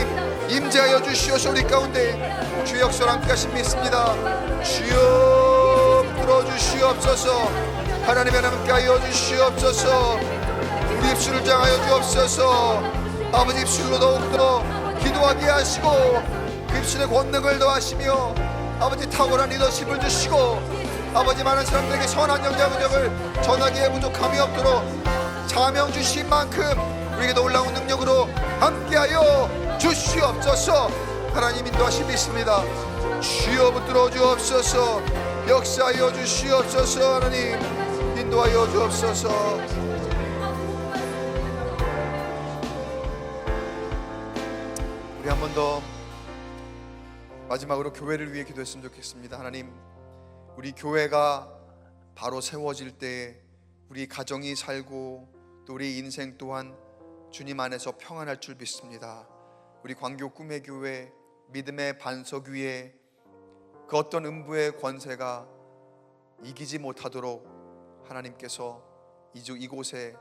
임재하여 주시옵소서. 우리 가운데 주의 역사를 함께 하신 믿습니다. 주여 들어주시옵소서. 하나님의 함께 하여 주시옵소서. 우리 입술을 장하여 주옵소서. 아버지 입술로 더욱더 기도하게 하시고 그 입술의 권능을 더하시며 아버지 탁월한 리더십을 주시고 아버지 많은 사람들에게 선한 영향력을 전하기에 부족함이 없도록 자명 주신 만큼 우리에게 놀라운 능력으로 함께하여 주시옵소서. 하나님 인도하심 있습니다. 주여 붙들어 주옵소서. 역사하여 주시옵소서. 하나님 인도하여 주옵소서. 우리 한 번 더 마지막으로 교회를 위해 기도했으면 좋겠습니다. 하나님 우리 교회가 바로 세워질 때 우리 가정이 살고 또 우리 인생 또한 주님 안에서 평안할 줄 믿습니다. 우리 광교 꿈의 교회 믿음의 반석 위에 그 어떤 음부의 권세가 이기지 못하도록 하나님께서 이곳에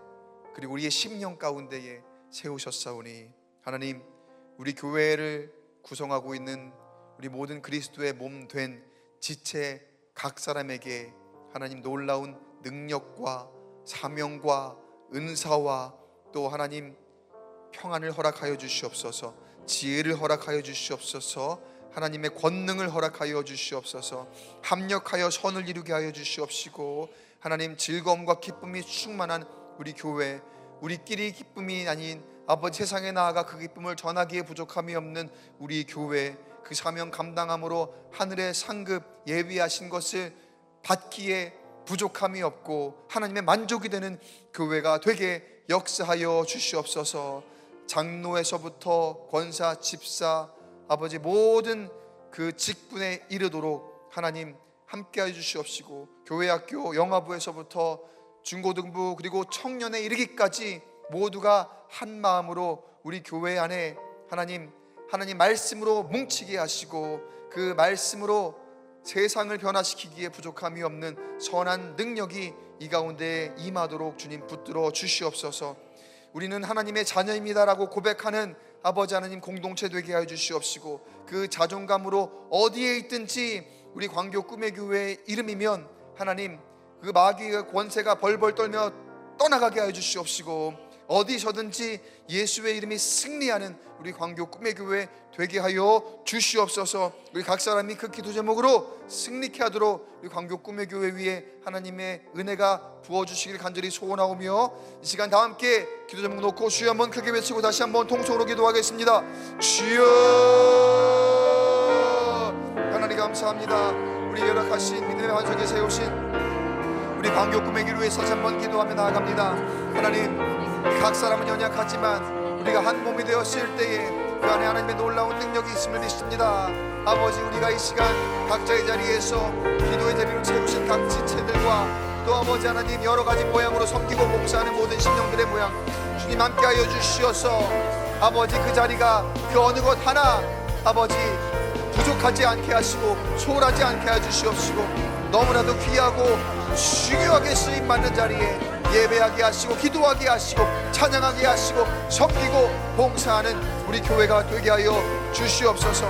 그리고 우리의 심령 가운데에 세우셨사오니, 하나님, 우리 교회를 구성하고 있는 우리 모든 그리스도의 몸 된 지체 각 사람에게 하나님 놀라운 능력과 사명과 은사와 또 하나님 평안을 허락하여 주시옵소서, 지혜를 허락하여 주시옵소서, 하나님의 권능을 허락하여 주시옵소서, 합력하여 선을 이루게 하여 주시옵시고, 하나님 즐거움과 기쁨이 충만한 우리 교회, 우리끼리 기쁨이 아닌 아버지 세상에 나아가 그 기쁨을 전하기에 부족함이 없는 우리 교회, 그 사명 감당함으로 하늘의 상급 예비하신 것을 받기에 부족함이 없고 하나님의 만족이 되는 교회가 되게 역사하여 주시옵소서. 장로에서부터 권사, 집사, 아버지 모든 그 직분에 이르도록 하나님 함께하여 주시옵시고, 교회 학교 영화부에서부터 중고등부 그리고 청년에 이르기까지 모두가 한 마음으로 우리 교회 안에 하나님 말씀으로 뭉치게 하시고, 그 말씀으로 세상을 변화시키기에 부족함이 없는 선한 능력이 이 가운데 임하도록 주님 붙들어 주시옵소서. 우리는 하나님의 자녀입니다라고 고백하는 아버지 하나님 공동체 되게 하여 주시옵시고, 그 자존감으로 어디에 있든지 우리 광교 꿈의 교회의 이름이면 하나님 그 마귀의 권세가 벌벌 떨며 떠나가게 하여 주시옵시고, 어디서든지 예수의 이름이 승리하는 우리 광교 꿈의 교회 되게 하여 주시옵소서. 우리 각 사람이 그 기도 제목으로 승리케 하도록 우리 광교 꿈의 교회 위에 하나님의 은혜가 부어주시길 간절히 소원하오며, 이 시간 다 함께 기도 제목 놓고 주여 한번 크게 외치고 다시 한번 통성으로 기도하겠습니다. 주여, 하나님 감사합니다. 우리 열악하신 믿음의 반석에 세우신 우리 광교 꿈의 교회에 다시 한번 기도하며 나아갑니다. 하나님, 각 사람은 연약하지만 우리가 한 몸이 되었을 때에 그 안에 하나님의 놀라운 능력이 있음을 믿습니다. 아버지, 우리가 이 시간 각자의 자리에서 기도의 자리로 채우신 각 지체들과 또 아버지 하나님 여러 가지 모양으로 섬기고 봉사하는 모든 심령들의 모양 주님 함께하여 주시어서 아버지 그 자리가 그 어느 것 하나 아버지 부족하지 않게 하시고 소홀하지 않게 해주시옵시고, 너무나도 귀하고 중요하게 쓰임받는 자리에 예배하게 하시고 기도하게 하시고 찬양하게 하시고 섬기고 봉사하는 우리 교회가 되게 하여 주시옵소서.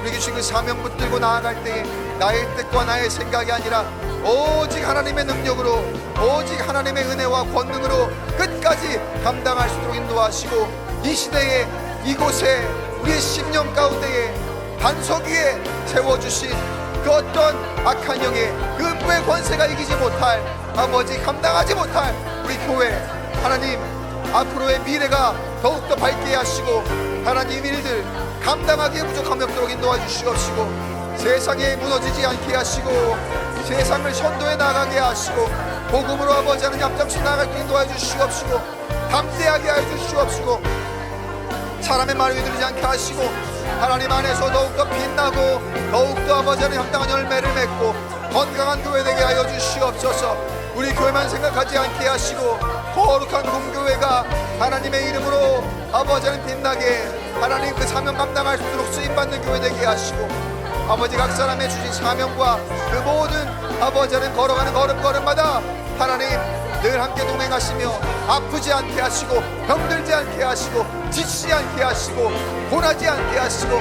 우리 주신 그 사명 붙들고 나아갈 때에 나의 뜻과 나의 생각이 아니라 오직 하나님의 능력으로, 오직 하나님의 은혜와 권능으로 끝까지 감당할 수 있도록 인도하시고, 이 시대에 이곳에 우리의 심령 가운데에 반석 위에 세워주신 그 어떤 악한 영의 그 음부의 권세가 이기지 못할, 아버지 감당하지 못할 우리 교회 하나님 앞으로의 미래가 더욱더 밝게 하시고 하나님 일들 감당하기에 부족함이 없도록 인도해 주시옵시고, 세상에 무너지지 않게 하시고 세상을 선도해 나가게 하시고 복음으로 아버지 하나님 앞장서 나가게 인도해 주시옵시고, 담대하게 하여 주시옵시고, 사람의 말을 들리지 않게 하시고 하나님 안에서 더욱더 빛나고 더욱더 아버지 하나님 합당한 열매를 맺고 건강한 교회 되게 하여 주시옵소서. 우리 교회만 생각하지 않게 하시고 거룩한 공교회가 하나님의 이름으로 아버지 하나님 빛나게 하나님 그 사명 감당할 수 있도록 쓰임받는 교회 되게 하시고, 아버지 각 사람의 주신 사명과 그 모든 아버지 하나님 걸어가는 걸음걸음마다 하나님 늘 함께 동행하시며 아프지 않게 하시고 병들지 않게 하시고 지치지 않게 하시고 고나지 않게 하시고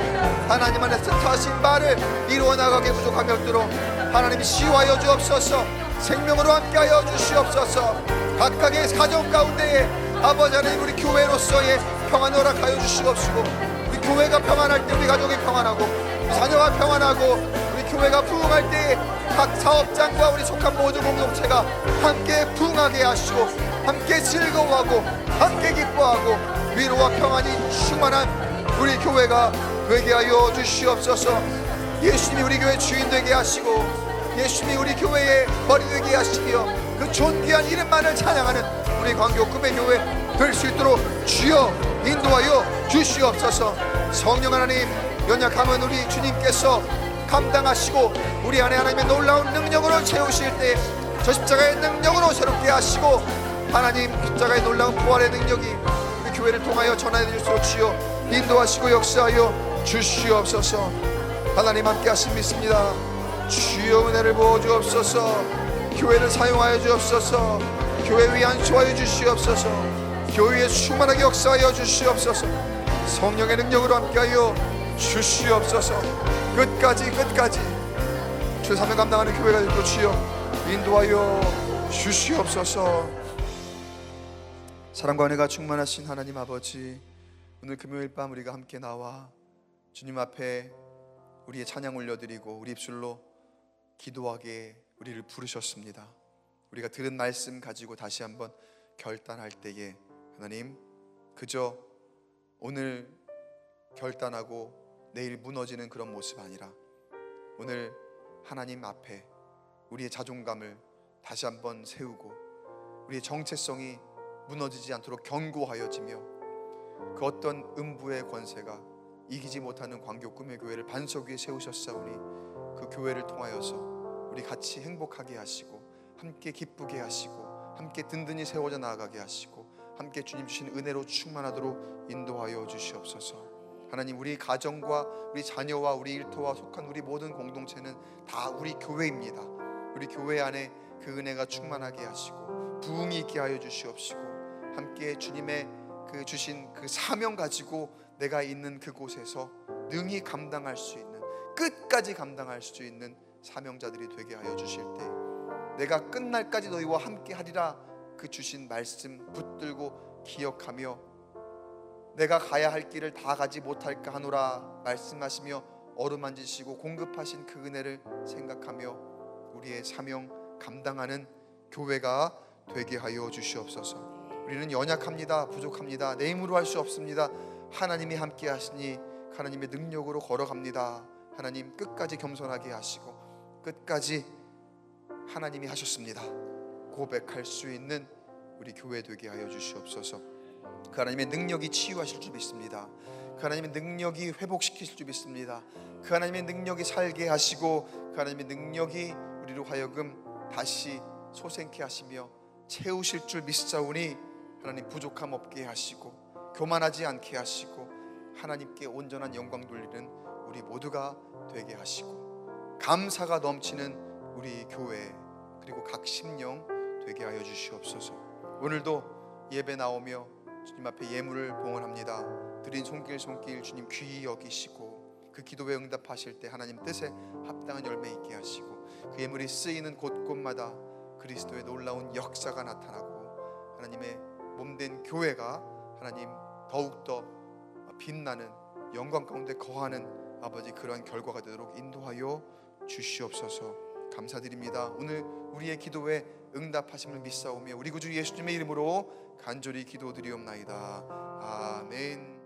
하나님 안에서 뜻하신 바를 이루어 나가게 부족함이 없도록 하나님 시와여 주옵소서. 생명으로 함께하여 주시옵소서. 각각의 가정 가운데에 아버지 하나님 우리 교회로서의 평안 허락하여 주시옵시고, 우리 교회가 평안할 때 우리 가족이 평안하고 우리 자녀가 평안하고 우리 교회가 부흥할 때 각 사업장과 우리 속한 모든 공동체가 함께 부흥하게 하시고 함께 즐거워하고 함께 기뻐하고 위로와 평안이 충만한 우리 교회가 되게 하여 주시옵소서. 예수님이 우리 교회 주인 되게 하시고 예수님이 우리 교회의 머리 되게 하시며 그 존귀한 이름만을 찬양하는 우리 광교 꿈의 교회 될 수 있도록 주여 인도하여 주시옵소서. 성령 하나님, 연약함은 우리 주님께서 감당하시고 우리 안에 하나님의 놀라운 능력으로 채우실 때 저 십자가의 능력으로 새롭게 하시고 하나님 십자가의 놀라운 부활의 능력이 우리 교회를 통하여 전해질수록 주여 인도하시고 역사하여 주시옵소서. 하나님 함께 하심 믿습니다. 주여 은혜를 부어 주옵소서. 교회를 사용하여 주옵소서. 교회 위에 안수하여 주시옵소서. 교회에 충만하게 역사하여 주시옵소서. 성령의 능력으로 함께하여 주시옵소서. 끝까지 주 사명 감당하는 교회가 되고 주여 인도하여 주시옵소서. 사랑과 은혜가 충만하신 하나님 아버지, 오늘 금요일 밤 우리가 함께 나와 주님 앞에 우리의 찬양 올려드리고 우리 입술로 기도하게 우리를 부르셨습니다. 우리가 들은 말씀 가지고 다시 한번 결단할 때에 하나님, 그저 오늘 결단하고 내일 무너지는 그런 모습 아니라 오늘 하나님 앞에 우리의 자존감을 다시 한번 세우고 우리의 정체성이 무너지지 않도록 견고하여지며 그 어떤 음부의 권세가 이기지 못하는 광교 꿈의 교회를 반석 위에 세우셨사오니 그 교회를 통하여서 우리 같이 행복하게 하시고 함께 기쁘게 하시고 함께 든든히 세워져 나아가게 하시고 함께 주님 주신 은혜로 충만하도록 인도하여 주시옵소서. 하나님, 우리 가정과 우리 자녀와 우리 일터와 속한 우리 모든 공동체는 다 우리 교회입니다. 우리 교회 안에 그 은혜가 충만하게 하시고 부흥이 있게 하여 주시옵시고 함께 주님의 그 주신 그 사명 가지고 내가 있는 그곳에서 능히 감당할 수 있는, 끝까지 감당할 수 있는 사명자들이 되게 하여 주실 때 내가 끝날까지 너희와 함께 하리라 그 주신 말씀 붙들고 기억하며 내가 가야 할 길을 다 가지 못할까 하노라 말씀하시며 어루만지시고 공급하신 그 은혜를 생각하며 우리의 사명 감당하는 교회가 되게 하여 주시옵소서. 우리는 연약합니다. 부족합니다. 내 힘으로 할 수 없습니다. 하나님이 함께 하시니 하나님의 능력으로 걸어갑니다. 하나님 끝까지 겸손하게 하시고 끝까지 하나님이 하셨습니다 고백할 수 있는 우리 교회 되게 하여 주시옵소서. 그 하나님의 능력이 치유하실 줄 믿습니다. 그 하나님의 능력이 회복시키실 줄 믿습니다. 그 하나님의 능력이 살게 하시고 그 하나님의 능력이 우리로 하여금 다시 소생케 하시며 채우실 줄 믿사오니 하나님 부족함 없게 하시고 교만하지 않게 하시고 하나님께 온전한 영광 돌리는 우리 모두가 되게 하시고 감사가 넘치는 우리 교회 그리고 각 심령 되게 하여 주시옵소서. 오늘도 예배 나오며 주님 앞에 예물을 봉헌합니다. 드린 손길 주님 귀히 여기시고 그 기도에 응답하실 때 하나님 뜻에 합당한 열매 있게 하시고 그 예물이 쓰이는 곳곳마다 그리스도의 놀라운 역사가 나타나고 하나님의 몸된 교회가 하나님 더욱더 빛나는 영광 가운데 거하는 아버지 그러한 결과가 되도록 인도하여 주시옵소서. 감사드립니다. 오늘 우리의 기도에 응답하심을 믿사오며 우리 구주 예수님의 이름으로 간절히 기도드리옵나이다. 아멘.